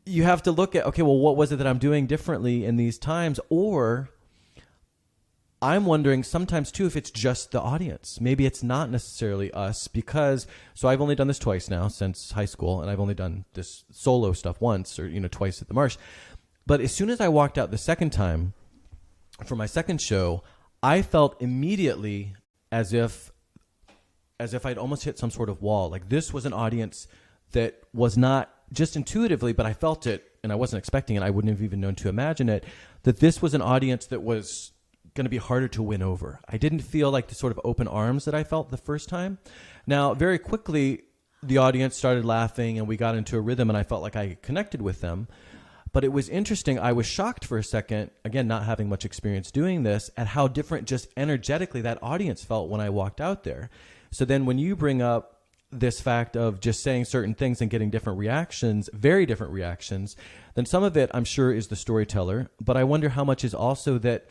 you have to look at, okay, well, what was it that I'm doing differently in these times? Or I'm wondering sometimes too if it's just the audience. Maybe it's not necessarily us, because so I've only done this twice now since high school, and I've only done this solo stuff once or twice at the Marsh. But as soon as I walked out the second time for my second show, I felt immediately as if I'd almost hit some sort of wall. Like this was an audience that was not just intuitively, but I felt it, and I wasn't expecting it. I wouldn't have even known to imagine it, that this was an audience that was going to be harder to win over. I didn't feel like the sort of open arms that I felt the first time. Now, very quickly, the audience started laughing, and we got into a rhythm, and I felt like I connected with them. But it was interesting. I was shocked for a second, again, not having much experience doing this, at how different just energetically that audience felt when I walked out there. So then when you bring up this fact of just saying certain things and getting different reactions, very different reactions, then some of it, I'm sure, is the storyteller. But I wonder how much is also that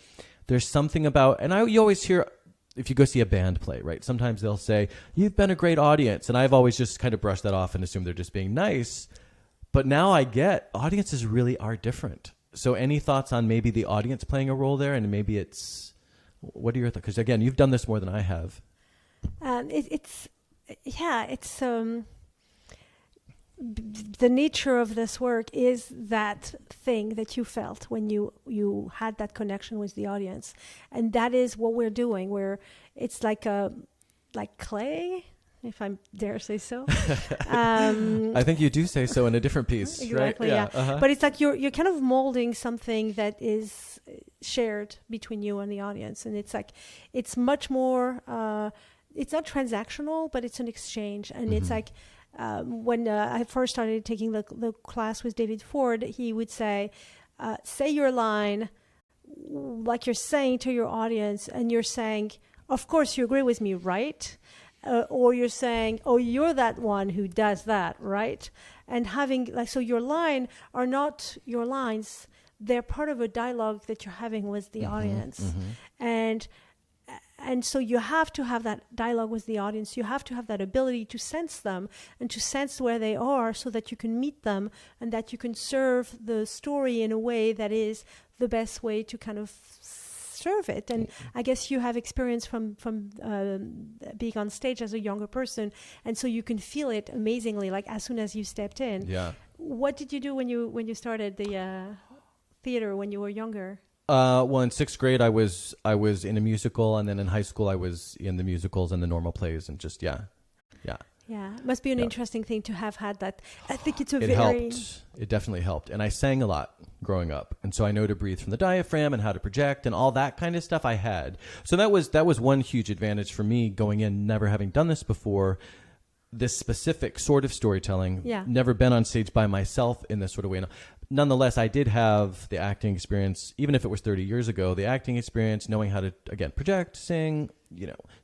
there's something about, and you always hear, if you go see a band play, right? Sometimes they'll say, you've been a great audience. And I've always just kind of brushed that off and assumed they're just being nice. But now I get audiences really are different. So any thoughts on maybe the audience playing a role there? And maybe it's, what are your thoughts? Because again, you've done this more than I have. The nature of this work is that thing that you felt when you had that connection with the audience, and that is what we're doing. It's like clay, if I dare say so. I think you do say so in a different piece, exactly, right? Yeah. Uh-huh. But it's like you're kind of molding something that is shared between you and the audience, and it's much more. It's not transactional, but it's an exchange. And it's like when I first started taking the class with David Ford, he would say your line like you're saying to your audience, and you're saying, of course, you agree with me, right? Or you're saying, oh, you're that one who does that, right? And having, so your line are not your lines. They're part of a dialogue that you're having with the audience. Mm-hmm. And so you have to have that dialogue with the audience. You have to have that ability to sense them and to sense where they are so that you can meet them and that you can serve the story in a way that is the best way to kind of serve it. And I guess you have experience from being on stage as a younger person, and so you can feel it amazingly, like as soon as you stepped in. Yeah. What did you do when you started the theater when you were younger? Well, in sixth grade, I was in a musical, and then in high school, I was in the musicals and the normal plays, and just yeah. Yeah, it must be an interesting thing to have had that. I think it helped. It definitely helped, and I sang a lot growing up, and so I know to breathe from the diaphragm and how to project and all that kind of stuff. I had, so that was one huge advantage for me going in, never having done this before. This specific sort of storytelling, never been on stage by myself in this sort of way. Nonetheless, I did have the acting experience, even if it was 30 years ago, the acting experience, knowing how to, again, project, sing,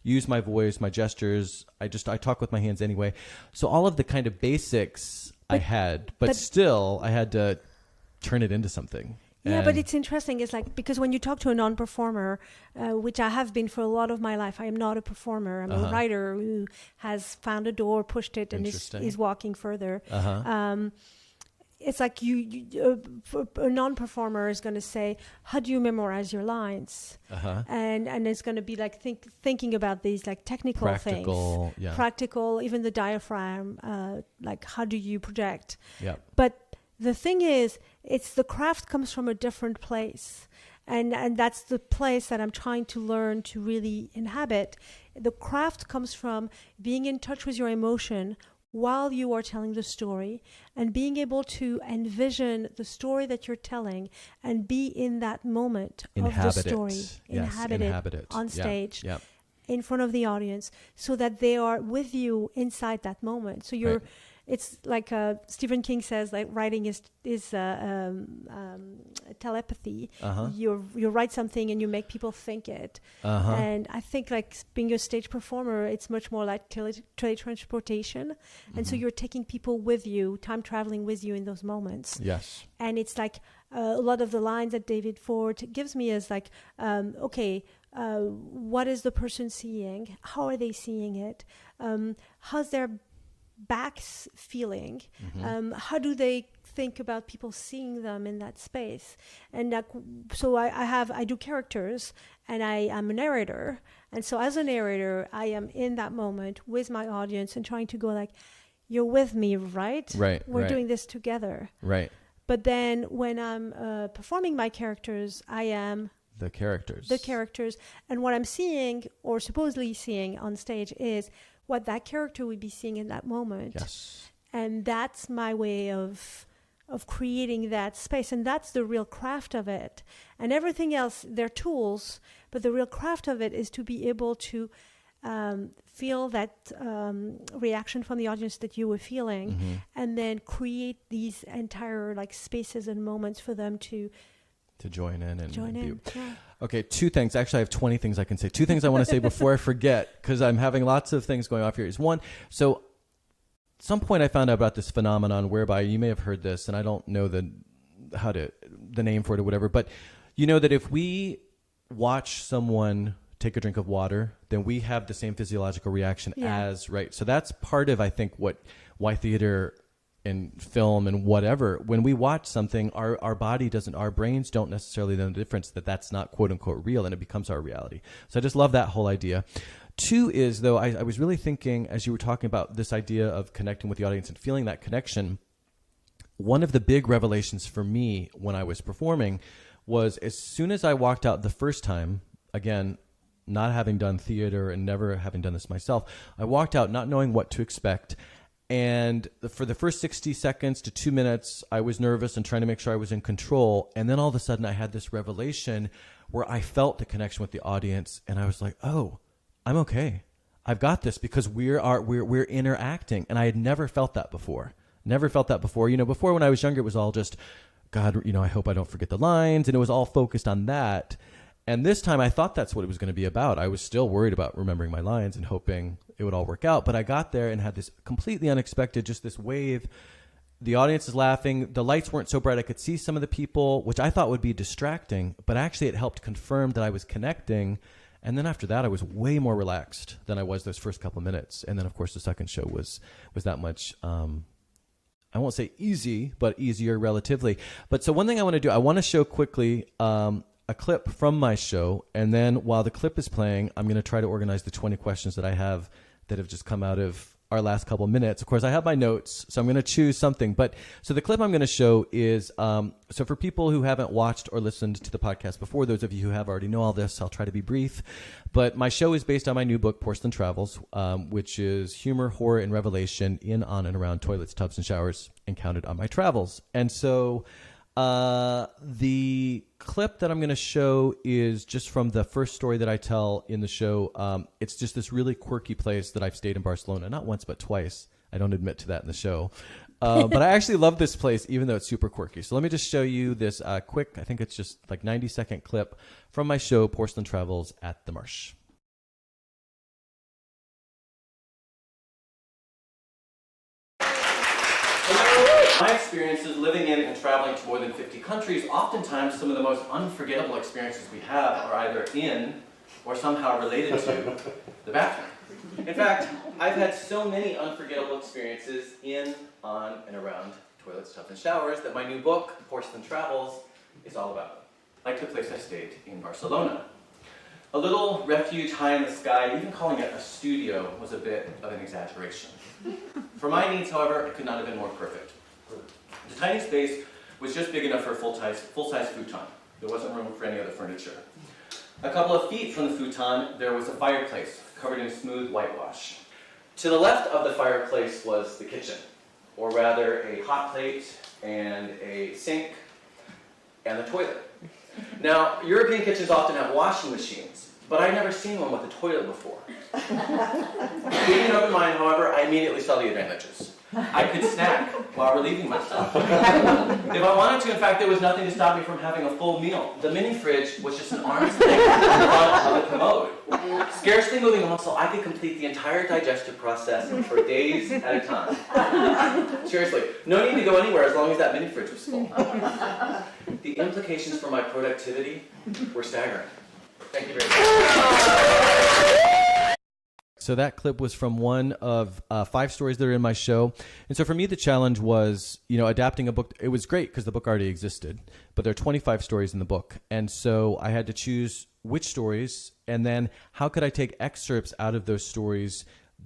use my voice, my gestures. I talk with my hands anyway. So all of the kind of basics I had, but still I had to turn it into something. Yeah, but it's interesting. It's like, because when you talk to a non-performer, which I have been for a lot of my life, I am not a performer. I'm a writer who has found a door, pushed it, and is walking further. It's like a non-performer is going to say, how do you memorize your lines? And it's going to be like thinking about these like technical things. Practical, even the diaphragm, like how do you project? Yeah. But the thing is, it's the craft comes from a different place. And that's the place that I'm trying to learn to really inhabit. The craft comes from being in touch with your emotion while you are telling the story, and being able to envision the story that you're telling and be in that moment of the story. Inhabit it on stage. In front of the audience, so that they are with you inside that moment. So you're it's like Stephen King says, like writing is telepathy. You write something and you make people think it. And I think like being a stage performer, it's much more like teletransportation. And so you're taking people with you, time traveling with you in those moments. Yes. And it's like a lot of the lines that David Ford gives me is like, what is the person seeing? How are they seeing it? How's their backs feeling? How do they think about people seeing them in that space? And so I do characters, and I am a narrator. And so as a narrator, I am in that moment with my audience and trying to go like, you're with me, right? Right. We're doing this together. Right. But then when I'm performing my characters, I am the characters. And what I'm seeing or supposedly seeing on stage is what that character would be seeing in that moment. Yes. And that's my way of creating that space. And that's the real craft of it. And everything else, they're tools, but the real craft of it is to be able to feel that reaction from the audience that you were feeling, and then create these entire like spaces and moments for them to join in and view. Yeah. Okay, 2 things. Actually, I have 20 things I can say. 2 things I want to say before I forget, because I'm having lots of things going off here. Is one, so at some point I found out about this phenomenon whereby, you may have heard this, and I don't know the name for it or whatever, but you know that if we watch someone take a drink of water, then we have the same physiological reaction as, right? So that's part of, I think, why theater and film and whatever, when we watch something, our brains don't necessarily know the difference that that's not quote unquote real, and it becomes our reality. So I just love that whole idea. 2 is, though, I was really thinking as you were talking about this idea of connecting with the audience and feeling that connection, one of the big revelations for me when I was performing was as soon as I walked out the first time, again, not having done theater and never having done this myself, I walked out not knowing what to expect. And for the first 60 seconds to 2 minutes, I was nervous and trying to make sure I was in control. And then all of a sudden I had this revelation where I felt the connection with the audience. And I was like, oh, I'm okay. I've got this, because we're interacting. And I had never felt that before. You know, before when I was younger, it was all just, God, you know, I hope I don't forget the lines. And it was all focused on that. And this time I thought that's what it was going to be about. I was still worried about remembering my lines and hoping it would all work out. But I got there and had this completely unexpected, just this wave. The audience is laughing. The lights weren't so bright I could see some of the people, which I thought would be distracting. But actually it helped confirm that I was connecting. And then after that, I was way more relaxed than I was those first couple of minutes. And then, of course, the second show was that much, I won't say easy, but easier relatively. But so one thing I want to do, I want to show quickly a clip from my show, and then while the clip is playing, I'm going to try to organize the 20 questions that I have that have just come out of our last couple minutes. Of course, I have my notes, so I'm going to choose something. But so the clip I'm going to show is, so for people who haven't watched or listened to the podcast before, those of you who have already know all this, I'll try to be brief. But my show is based on my new book, Porcelain Travels, which is humor, horror, and revelation in, on, and around toilets, tubs, and showers encountered on my travels. And so the clip that I'm going to show is just from the first story that I tell in the show. It's just this really quirky place that I've stayed in Barcelona, not once, but twice. I don't admit to that in the show. But I actually love this place, even though it's super quirky. So let me just show you this quick, I think it's just like 90-second clip from my show, Porcelain Travels at the Marsh. My experiences living in and traveling to more than 50 countries, oftentimes some of the most unforgettable experiences we have are either in or somehow related to the bathroom. In fact, I've had so many unforgettable experiences in, on, and around toilets, tubs, and showers that my new book, Porcelain Travels, is all about. Like the place I stayed in Barcelona. A little refuge high in the sky, even calling it a studio was a bit of an exaggeration. For my needs, however, it could not have been more perfect. The tiny space was just big enough for a full-size futon. There wasn't room for any other furniture. A couple of feet from the futon, there was a fireplace covered in smooth whitewash. To the left of the fireplace was the kitchen, or rather a hot plate and a sink and the toilet. Now, European kitchens often have washing machines, but I'd never seen one with a toilet before. Keeping an open mind, however, I immediately saw the advantages. I could snack while relieving myself. If I wanted to, in fact, there was nothing to stop me from having a full meal. The mini fridge was just an arm's length in front of the commode. Scarcely moving a muscle, I could complete the entire digestive process for days at a time. Seriously, no need to go anywhere as long as that mini fridge was full. The implications for my productivity were staggering. Thank you very much. So that clip was from one of 5 stories that are in my show. And so for me, the challenge was, adapting a book. It was great because the book already existed, but there are 25 stories in the book. And so I had to choose which stories, and then how could I take excerpts out of those stories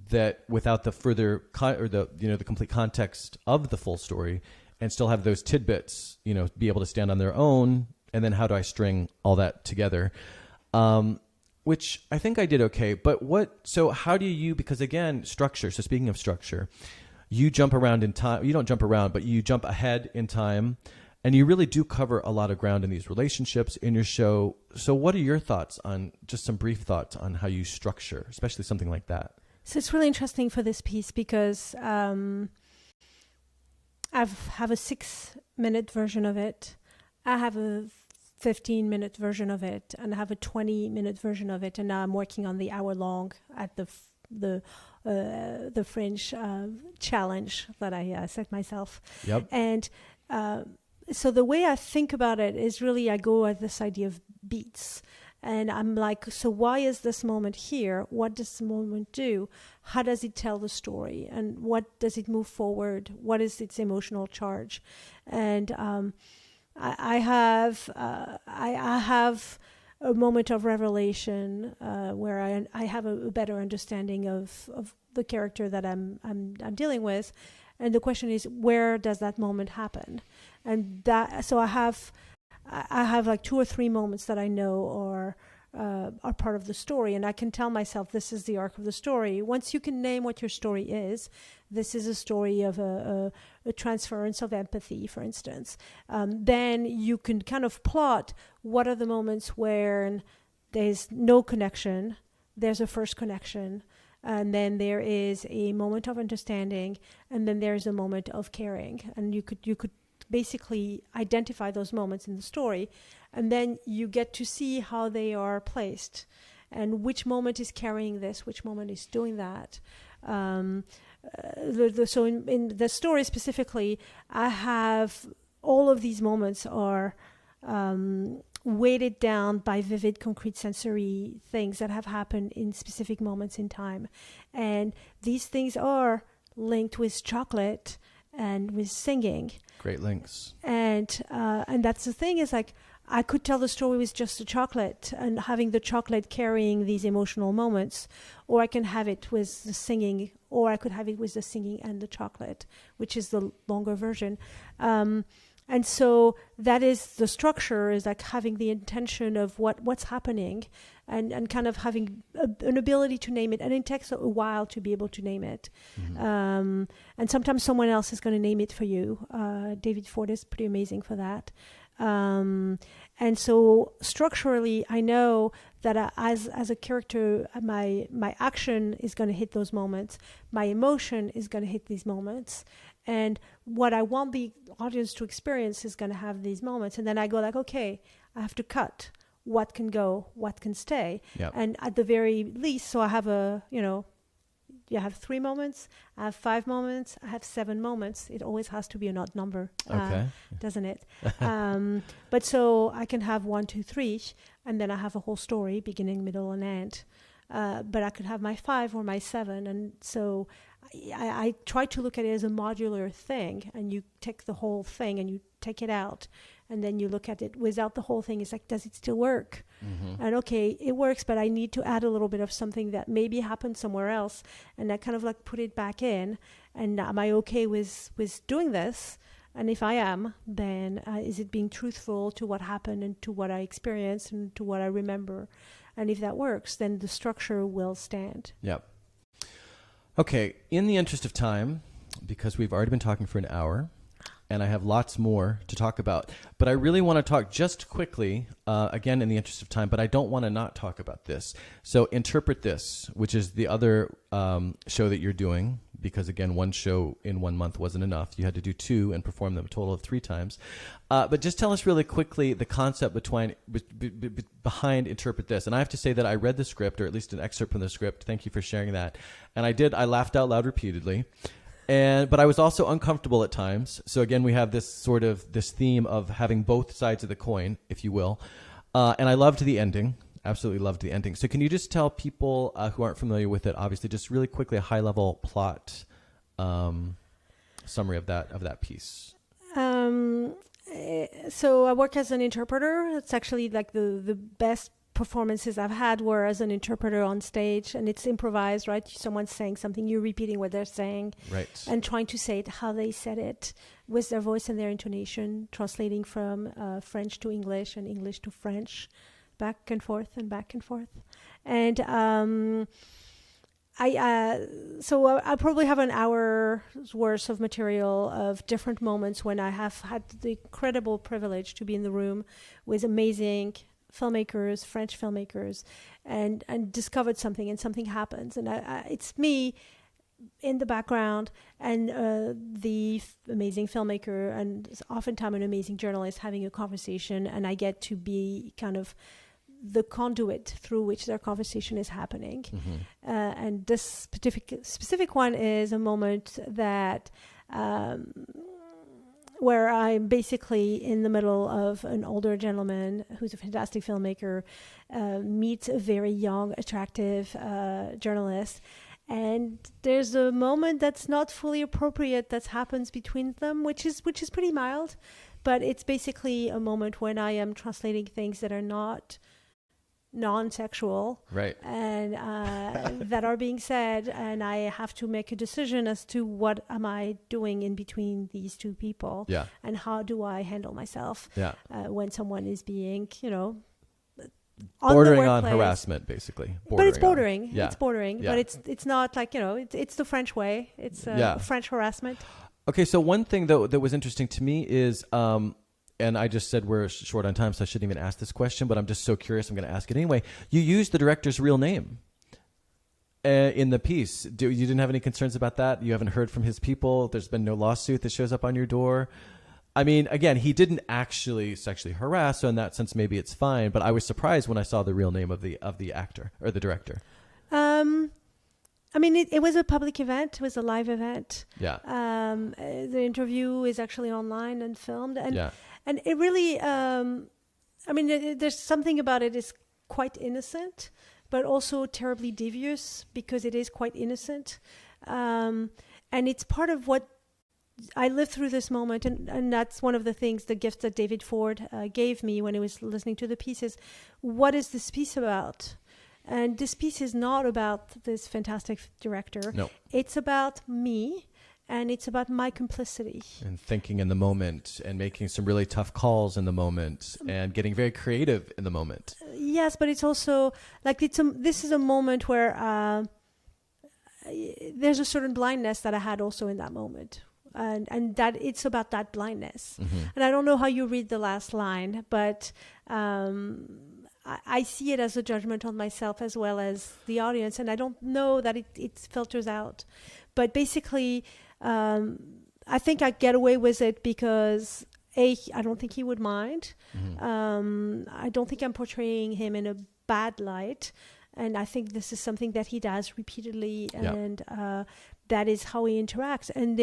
that without the further the complete context of the full story, and still have those tidbits, be able to stand on their own. And then how do I string all that together? Which I think I did okay, but so how do you, because again, structure, so speaking of structure, you jump around in time, you don't jump around, but you jump ahead in time, and you really do cover a lot of ground in these relationships in your show. So what are your thoughts on, just some brief thoughts on how you structure, especially something like that? So it's really interesting for this piece because I have a 6-minute version of it. I have a 15-minute version of it, and I have a 20-minute version of it, and now I'm working on the hour-long at the Fringe challenge that I set myself. Yep. And so the way I think about it is really I go at this idea of beats, and I'm like, so why is this moment here? What does this moment do? How does it tell the story? And what does it move forward? What is its emotional charge? And I have a moment of revelation where I have a better understanding of the character that I'm dealing with, and the question is, where does that moment happen? And so I have like 2 or 3 moments that I know are part of the story, and I can tell myself this is the arc of the story. Once you can name what your story is, this is a story of a transference of empathy, for instance. Then you can kind of plot what are the moments where there's no connection, there's a first connection, and then there is a moment of understanding, and then there's a moment of caring. And you could basically identify those moments in the story, and then you get to see how they are placed and which moment is carrying this, which moment is doing that. So in the story specifically, I have all of these moments are weighted down by vivid, concrete sensory things that have happened in specific moments in time. And these things are linked with chocolate and with singing. Great links. And that's the thing, is like, I could tell the story with just the chocolate and having the chocolate carrying these emotional moments, or I can have it with the singing, or I could have it with the singing and the chocolate, which is the longer version. And so that is the structure, is like having the intention of what's happening, and kind of having an ability to name it. And it takes a while to be able to name it. Mm-hmm. And sometimes someone else is going to name it for you. David Ford is pretty amazing for that. And so structurally, I know that as a character, my action is going to hit those moments. My emotion is going to hit these moments. And what I want the audience to experience is going to have these moments. And then I go like, okay, I have to cut. What can go? What can stay? Yep. And at the very least, so I have you have 3 moments, I have 5 moments, I have 7 moments. It always has to be an odd number, doesn't it? But so I can have 1, 2, 3, and then I have a whole story, beginning, middle, and end. But I could have my 5 or my 7, and so I try to look at it as a modular thing, and you take the whole thing and you take it out, and then you look at it without the whole thing. It's like, does it still work? Mm-hmm. And okay, it works, but I need to add a little bit of something that maybe happened somewhere else, and I kind of like put it back in. And am I okay with doing this? And if I am, then is it being truthful to what happened and to what I experienced and to what I remember? And if that works, then the structure will stand. Yep. Okay, in the interest of time, because we've already been talking for an hour, and I have lots more to talk about, but I really want to talk just quickly, again, in the interest of time, but I don't want to not talk about this. So Interpret This, which is the other show that you're doing because again, one show in 1 month wasn't enough. You had to do 2 and perform them a total of 3 times. But just tell us really quickly the concept behind Interpret This. And I have to say that I read the script, or at least an excerpt from the script. Thank you for sharing that. And I laughed out loud repeatedly. But I was also uncomfortable at times. So again, we have this theme of having both sides of the coin, if you will. And I loved the ending. Absolutely loved the ending. So can you just tell people who aren't familiar with it, obviously, just really quickly a high-level plot summary of that piece? So I work as an interpreter. It's actually like the best performances I've had were as an interpreter on stage, and it's improvised, right? Someone's saying something, you're repeating what they're saying, right, and trying to say it how they said it with their voice and their intonation, translating from French to English and English to French, back and forth and back and forth. And so I probably have an hour's worth of material of different moments when I have had the incredible privilege to be in the room with amazing filmmakers, French filmmakers, and discovered something, and something happens. And it's me in the background and the amazing filmmaker and oftentimes an amazing journalist having a conversation, and I get to be kind of the conduit through which their conversation is happening. Mm-hmm. And this specific one is a moment that where I'm basically in the middle of an older gentleman who's a fantastic filmmaker, meets a very young, attractive journalist. And there's a moment that's not fully appropriate that happens between them, which is pretty mild. But it's basically a moment when I am translating things that are not non-sexual, right, and that are being said, and I have to make a decision as to what am I doing in between these two people, yeah, and how do I handle myself, yeah, when someone is being, bordering on harassment, basically. But it's bordering. On, yeah. It's bordering, yeah. But it's not like, it's the French way. It's French harassment. Okay, so one thing that was interesting to me is, and I just said we're short on time, so I shouldn't even ask this question, but I'm just so curious, I'm going to ask it anyway. You used the director's real name in the piece. You didn't have any concerns about that? You haven't heard from his people? There's been no lawsuit that shows up on your door? I mean, again, he didn't actually sexually harass, so in that sense, maybe it's fine. But I was surprised when I saw the real name of the actor or the director. I mean, it was a public event. It was a live event. Yeah. The interview is actually online and filmed, and yeah. And it really, there's something about it is quite innocent, but also terribly devious because it is quite innocent. And it's part of what I lived through this moment. And that's one of the things, the gift that David Ford gave me when he was listening to the pieces. What is this piece about? And this piece is not about this fantastic director. No. It's about me. And it's about my complicity. And thinking in the moment and making some really tough calls in the moment and getting very creative in the moment. Yes, but it's also like this is a moment where there's a certain blindness that I had also in that moment. And that it's about that blindness. Mm-hmm. And I don't know how you read the last line, but I see it as a judgment on myself as well as the audience. And I don't know that it filters out. But basically, I think I get away with it because I don't think he would mind. Mm-hmm. I don't think I'm portraying him in a bad light, and I think this is something that he does repeatedly, and that is how he interacts. And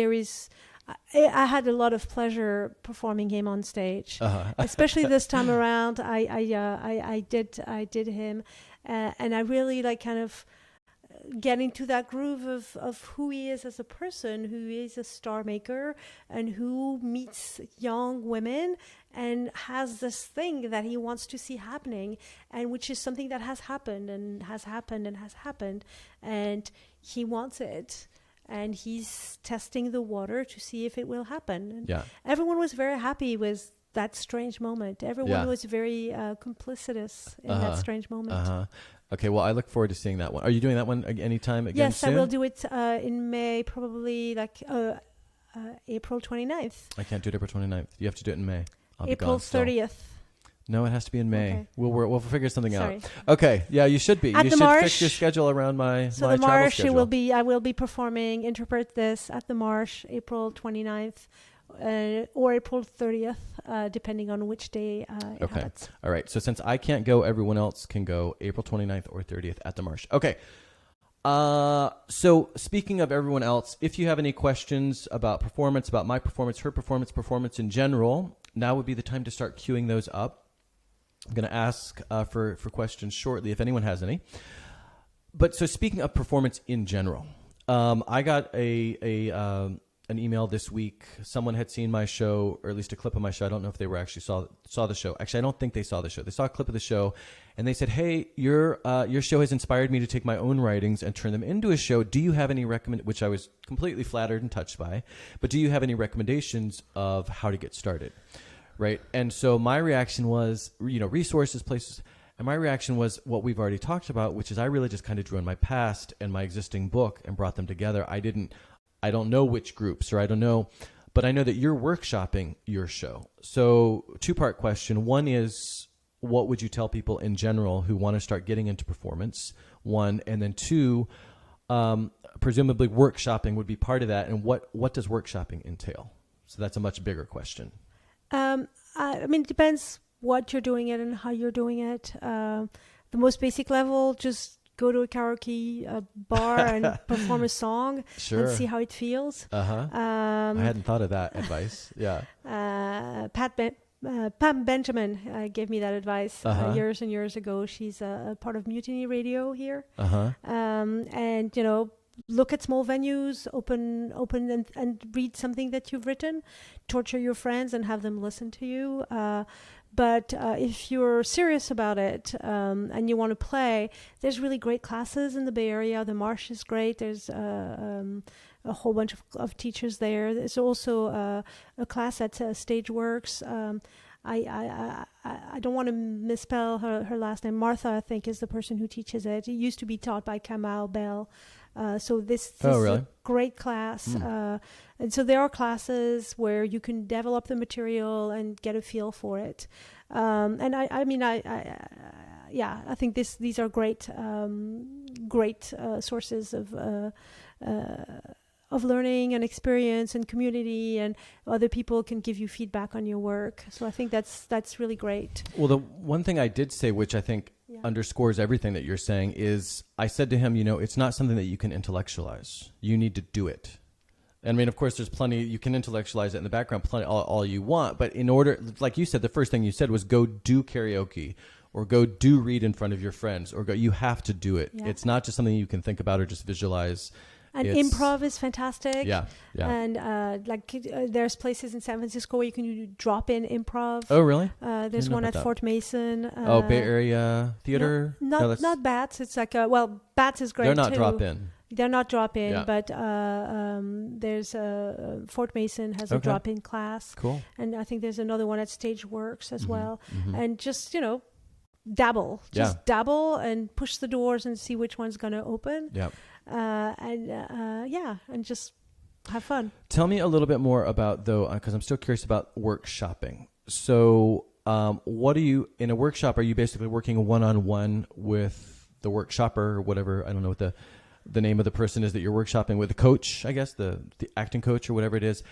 I had a lot of pleasure performing him on stage, especially this time around. I did him, and I really kind of get into that groove of who he is as a person, who is a star maker, and who meets young women and has this thing that he wants to see happening, and which is something that has happened and has happened and has happened, and he wants it, and he's testing the water to see if it will happen. And everyone was very happy with that strange moment. Everyone was very complicitous in that strange moment. Okay, well, I look forward to seeing that one. Are you doing that one anytime again Yes, soon? I will do it in May, probably April 29th. I can't do it April 29th. You have to do it in May. I'll April be gone 30th. No, it has to be in May. Okay. We'll figure something out. Okay, yeah, you should be. At you the should Marsh, fix your schedule around my so my the travel Marsh, schedule. I will be performing Interpret This at the Marsh, April 29th or April 30th, depending on which day it happens. All right. So since I can't go, everyone else can go April 29th or 30th at the Marsh. Okay. So speaking of everyone else, if you have any questions about performance, about my performance, her performance in general, now would be the time to start queuing those up. I'm going to ask for questions shortly if anyone has any. But so speaking of performance in general, I got an email this week. Someone had seen my show, or at least a clip of my show. I don't know if they were actually saw the show. Actually, I don't think they saw the show. They saw a clip of the show, and they said, "Hey, your show has inspired me to take my own writings and turn them into a show. Do you have any which I was completely flattered and touched by, but do you have any recommendations of how to get started?" Right. And so my reaction was, resources, places. And my reaction was what we've already talked about, which is I really just kind of drew on my past and my existing book and brought them together. I don't know which groups, or I don't know, but I know that you're workshopping your show. So 2-part question. One is, what would you tell people in general who want to start getting into performance? 1, and then 2, presumably workshopping would be part of that. And what does workshopping entail? So that's a much bigger question. I mean, it depends what you're doing it and how you're doing it. The most basic level, just go to a karaoke bar and perform a song and see how it feels. I hadn't thought of that advice. Yeah. Pam Benjamin gave me that advice years and years ago. She's a part of Mutiny Radio here. And, look at small venues, open and read something that you've written, torture your friends and have them listen to you. But if you're serious about it and you want to play, there's really great classes in the Bay Area. The Marsh is great. There's a whole bunch of teachers there. There's also a class at Stageworks. I don't want to misspell her last name. Martha, I think, is the person who teaches it. It used to be taught by Kamal Bell. So this is a great class. And so there are classes where you can develop the material and get a feel for it. And I think these are great sources of learning and experience and community, and other people can give you feedback on your work. So I think that's really great. Well, the one thing I did say, which I think underscores everything that you're saying, is I said to him, it's not something that you can intellectualize. You need to do it. I mean, of course, there's plenty, you can intellectualize it in the background, all you want. But in order, like you said, the first thing you said was go do karaoke or go do read in front of your friends or you have to do it. Yeah. It's not just something you can think about or just visualize. And improv is fantastic. Yeah. And there's places in San Francisco where you can drop in improv. Oh, really? There's one at Fort Mason. Bay Area Theater? Not Bats. It's like Bats is great too. They're not drop in. They're not drop in, but there's Fort Mason has a drop in class. Cool. And I think there's another one at Stageworks as well. Mm-hmm. And just dabble. Just dabble and push the doors and see which one's going to open. Yep. And just have fun. Tell me a little bit more about, though, because I'm still curious about workshopping. So what in a workshop, are you basically working one-on-one with the workshopper or whatever? I don't know what the name of the person is that you're workshopping with, the coach, I guess, the acting coach or whatever it is.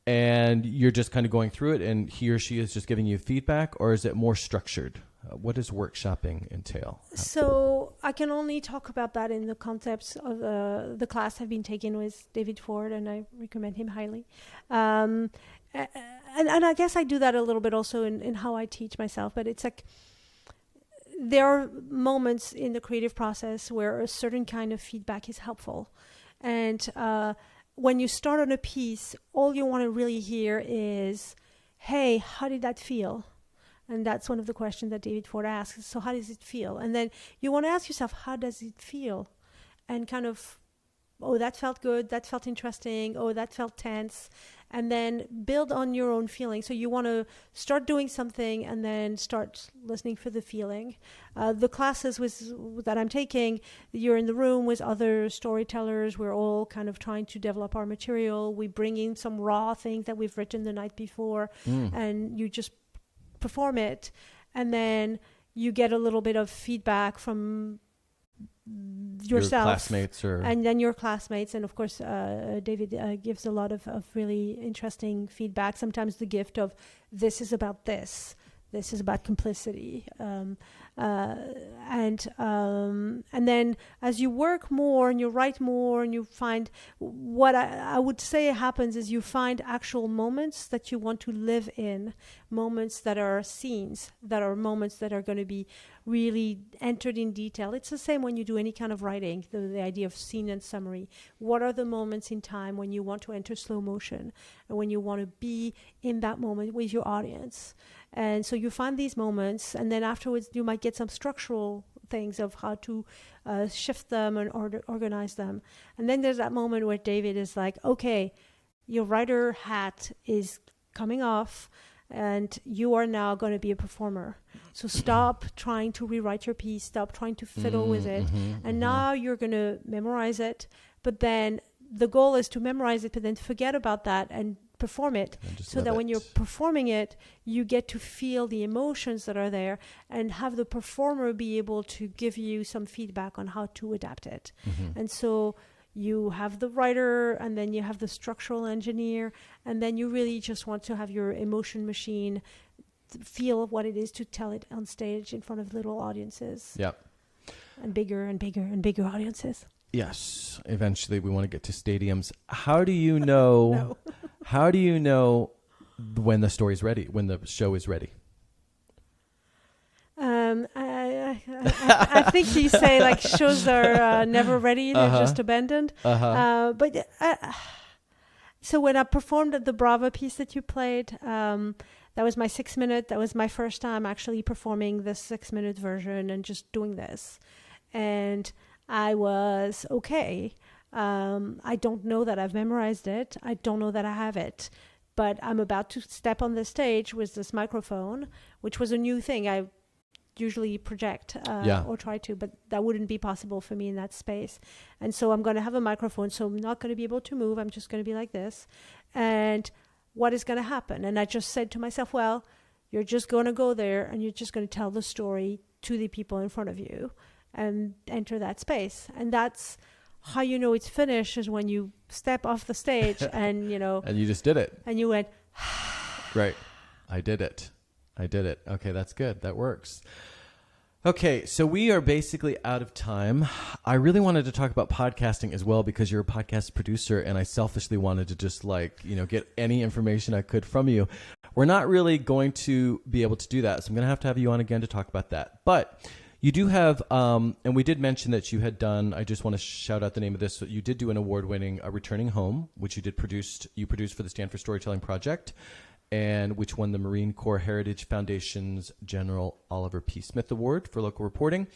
And you're just kind of going through it and he or she is just giving you feedback, or is it more structured? What does workshopping entail? So I can only talk about that in the context of the class I've been taking with David Ford, and I recommend him highly. And I guess I do that a little bit also in how I teach myself, but it's like there are moments in the creative process where a certain kind of feedback is helpful. And when you start on a piece, all you want to really hear is, hey, how did that feel? And that's one of the questions that David Ford asks. So how does it feel? And then you want to ask yourself, how does it feel? And kind of, oh, that felt good. That felt interesting. Oh, that felt tense. And then build on your own feeling. So you want to start doing something and then start listening for the feeling. The classes that I'm taking, you're in the room with other storytellers. We're all kind of trying to develop our material. We bring in some raw things that we've written the night before. And you just perform it, and then you get a little bit of feedback from yourself, your classmates, and then your classmates, and of course David gives a lot of really interesting feedback. Sometimes the gift of this is about this is about complicity, and then as you work more and you write more and you find, what I would say happens is you find actual moments that you want to live in, moments that are scenes, that are moments that are going to be really entered in detail. It's the same when you do any kind of writing, the idea of scene and summary. What are the moments in time when you want to enter slow motion and when you want to be in that moment with your audience? And so you find these moments, and then afterwards you might get some structural things of how to shift them and organize them. And then there's that moment where David is like, okay, your writer hat is coming off, and you are now going to be a performer. So stop trying to rewrite your piece, stop trying to fiddle with it. And now you're going to memorize it, but then the goal is to memorize it, but then forget about that and perform it, so that when you're performing it, you get to feel the emotions that are there and have the performer be able to give you some feedback on how to adapt it. And so you have the writer, and then you have the structural engineer, and then you really just want to have your emotion machine feel what it is to tell it on stage in front of little audiences. Yep. And bigger and bigger and bigger audiences. Yes. Eventually we want to get to stadiums. How do you know No. How do you know when the story's ready, when the show is ready? I think you say like shows are never ready, they're just abandoned. So when I performed at the Brava piece that you played, that was my 6 minute. That was my first time actually performing the 6 minute version and just doing this. And I was okay. I don't know that I've memorized it. I don't know that I have it. But I'm about to step on the stage with this microphone, which was a new thing. I usually project or try to, but that wouldn't be possible for me in that space. And so I'm going to have a microphone, so I'm not going to be able to move. I'm just going to be like this. And what is going to happen? And I just said to myself, well, you're just going to go there and you're just going to tell the story to the people in front of you and enter that space. And that's how you know it's finished, is when you step off the stage and, And you just did it. And you went, Right. I did it. Okay, that's good. That works. Okay, so we are basically out of time. I really wanted to talk about podcasting as well, because you're a podcast producer, and I selfishly wanted to just get any information I could from you. We're not really going to be able to do that, so I'm going to have you on again to talk about that. But you do have, and we did mention that you had done, I just want to shout out the name of this, so you did do an award-winning Returning Home, which you produced for the Stanford Storytelling Project, and which won the Marine Corps Heritage Foundation's General Oliver P. Smith Award for local reporting.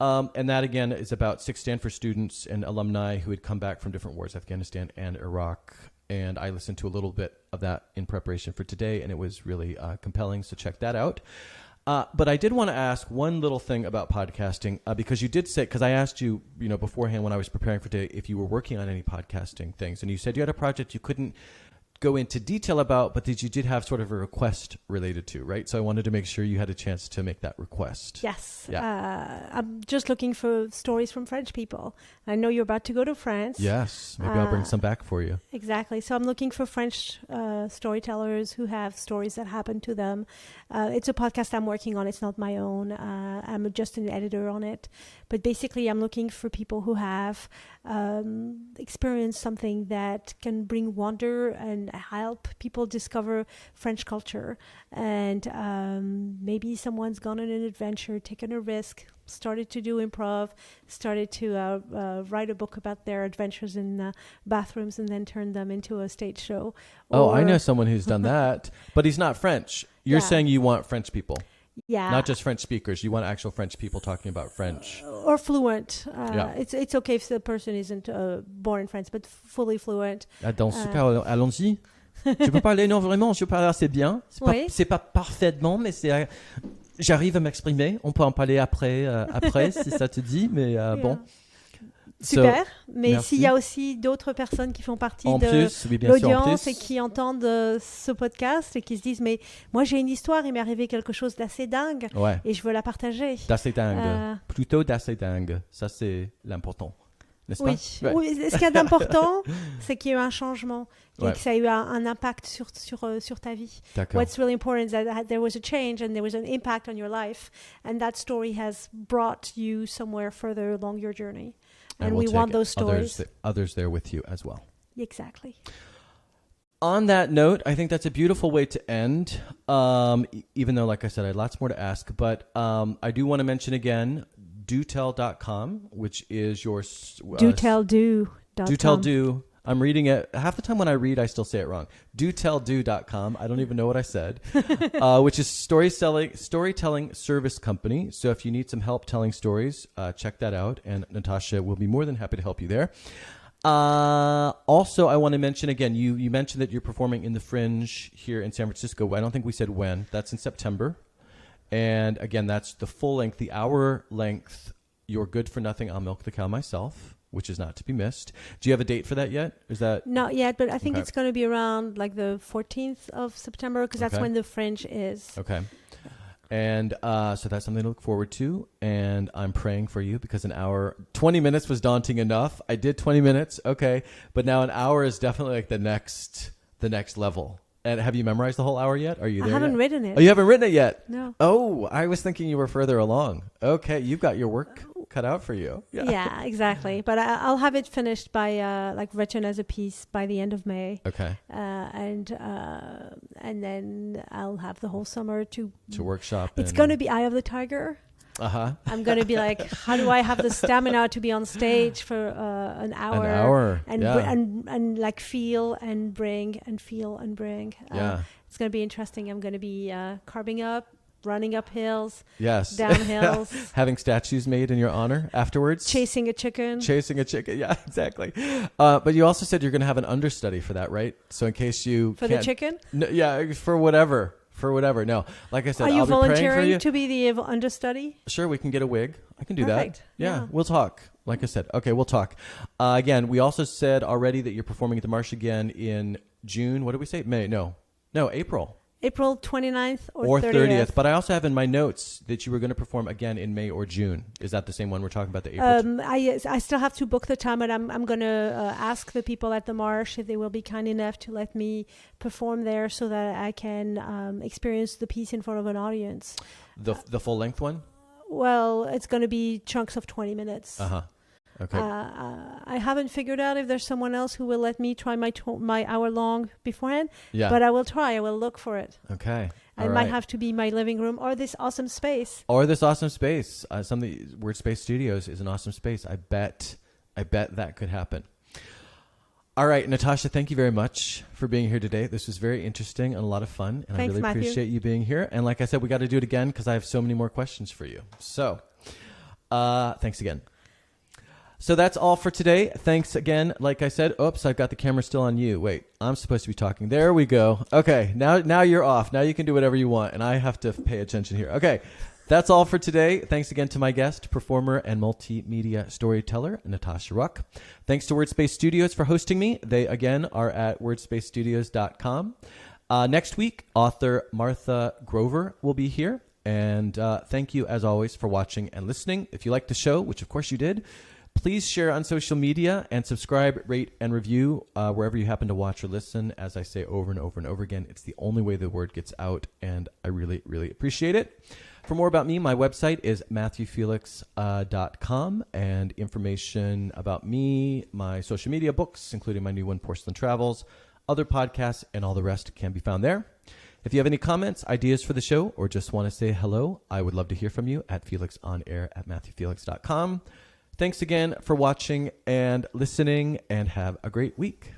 And that, again, is about 6 Stanford students and alumni who had come back from different wars, Afghanistan and Iraq. And I listened to a little bit of that in preparation for today, and it was really compelling, so check that out. But I did want to ask one little thing about podcasting, because you did say, because I asked you, beforehand when I was preparing for today, if you were working on any podcasting things, and you said you had a project you couldn't go into detail about, but that you did have sort of a request related to, right? So I wanted to make sure you had a chance to make that request. Yes. Yeah. I'm just looking for stories from French people. I know you're about to go to France. Yes. Maybe I'll bring some back for you. Exactly. So I'm looking for French storytellers who have stories that happen to them. It's a podcast I'm working on. It's not my own. I'm just an editor on it. But basically, I'm looking for people who have experienced something that can bring wonder and help people discover French culture. And maybe someone's gone on an adventure, taken a risk, started to do improv, started to write a book about their adventures in bathrooms, and then turned them into a stage show. I know someone who's done that, but he's not French. You're saying you want French people. Yeah. Not just French speakers. You want actual French people talking about French. Or fluent. Yeah. It's okay if the person isn't born in France, but fully fluent. Donc, super, allons-y. Je peux parler, non, vraiment, je parle assez bien. C'est pas parfaitement, mais j'arrive à m'exprimer. On peut en parler après si ça te dit, mais bon. Super, mais merci. s'il y a aussi d'autres personnes qui font partie En de plus, oui, bien sûr, en l'audience plus. et qui entendent ce podcast et qui se disent mais moi j'ai une histoire, il m'est arrivé quelque chose d'assez dingue Ouais. et je veux la partager. D'assez dingue. Plutôt d'assez dingue. Ça, c'est l'important. N'est-ce Oui. pas? Ouais. Oui, ce qui est important, c'est qu'il y a eu un changement et Ouais. que ça a eu un impact sur ta vie. D'accord. What's really important is that there was a change and there was an impact on your life, and that story has brought you somewhere further along your journey. And we'll we want take those stories. others there with you as well. Exactly. On that note, I think that's a beautiful way to end. Even though, like I said, I had lots more to ask, but I do want to mention again, dotell.com, which is your Do. I'm reading it. Half the time when I read, I still say it wrong. Dotell.com. I don't even know what I said. Which is storytelling service company. So if you need some help telling stories, check that out. And Natasha will be more than happy to help you there. Also, I want to mention again, you mentioned that you're performing in the Fringe here in San Francisco. I don't think we said when. That's in September. And again, that's the full length, the hour length, You're Good for Nothing, I'll Milk the Cow Myself, which is not to be missed. Do you have a date for that yet? Is that Not yet, but I think Okay. it's going to be around like the 14th of September because that's Okay. when the Fringe is. okay? And so that's something to look forward to. And I'm praying for you because 20 minutes was daunting enough. I did 20 minutes, okay, but now an hour is definitely like the next level. And have you memorized the whole hour yet? Are you there? I haven't yet? written it. Oh, you haven't written it yet? No. Oh, I was thinking you were further along. Okay, you've got your work cut out for you. Yeah, exactly. But I'll have it finished by like written as a piece by the end of May. Okay. And then I'll have the whole summer to workshop. It's going to be Eye of the Tiger. Uh-huh. I'm going to be like, how do I have the stamina to be on stage for an hour? An hour. And, yeah. and like feel and bring and feel and bring. Yeah. It's going to be interesting. I'm going to be carving up, running up hills, Yes. down hills. Having statues made in your honor afterwards. Chasing a chicken. Yeah, exactly. But you also said you're going to have an understudy for that, right? So in case you For the chicken? No, yeah, for whatever. No, like I said, Are you I'll be praying for volunteering you. to be the understudy? Sure, we can get a wig. I can do Perfect. that. Yeah, Yeah. we'll talk. Like I said, okay, we'll talk. Again, we also said already that you're performing at the Marsh-ian in June. What did we say? May? No, April. April 29th or 30th. But I also have in my notes that you were going to perform again in May or June. Is that the same one we're talking about, the April? I still have to book the time, but I'm going to ask the people at the Marsh if they will be kind enough to let me perform there so that I can experience the piece in front of an audience. The full length one? Well, it's going to be chunks of 20 minutes. Uh-huh. Okay. I haven't figured out if there's someone else who will let me try my hour long beforehand, Yeah. but I will try. I will look for it. Okay. It might have to be my living room or this awesome space. Or this awesome space. Word Space Studios is an awesome space. I bet that could happen. All right, Natasha, thank you very much for being here today. This was very interesting and a lot of fun, and Thanks, I really Matthew. appreciate you being here. And like I said, we got to do it again because I have so many more questions for you. So, thanks again. So that's all for today. Thanks again. Like I said, oops, I've got the camera still on you. Wait, I'm supposed to be talking. There we go. Okay, now you're off. Now you can do whatever you want, and I have to pay attention here. Okay, that's all for today. Thanks again to my guest, performer and multimedia storyteller, Natacha Ruck. Thanks to WordSpace Studios for hosting me. They, again, are at wordspacesstudios.com. Next week, author Martha Grover will be here. And thank you, as always, for watching and listening. If you liked the show, which of course you did, please share on social media and subscribe, rate, and review wherever you happen to watch or listen. As I say over and over and over again, it's the only way the word gets out, and I really, really appreciate it. For more about me, my website is matthewfelix.com, and information about me, my social media, books, including my new one, Porcelain Travels, other podcasts, and all the rest can be found there. If you have any comments, ideas for the show, or just want to say hello, I would love to hear from you at felixonair@matthewfelix.com. Thanks again for watching and listening, and have a great week.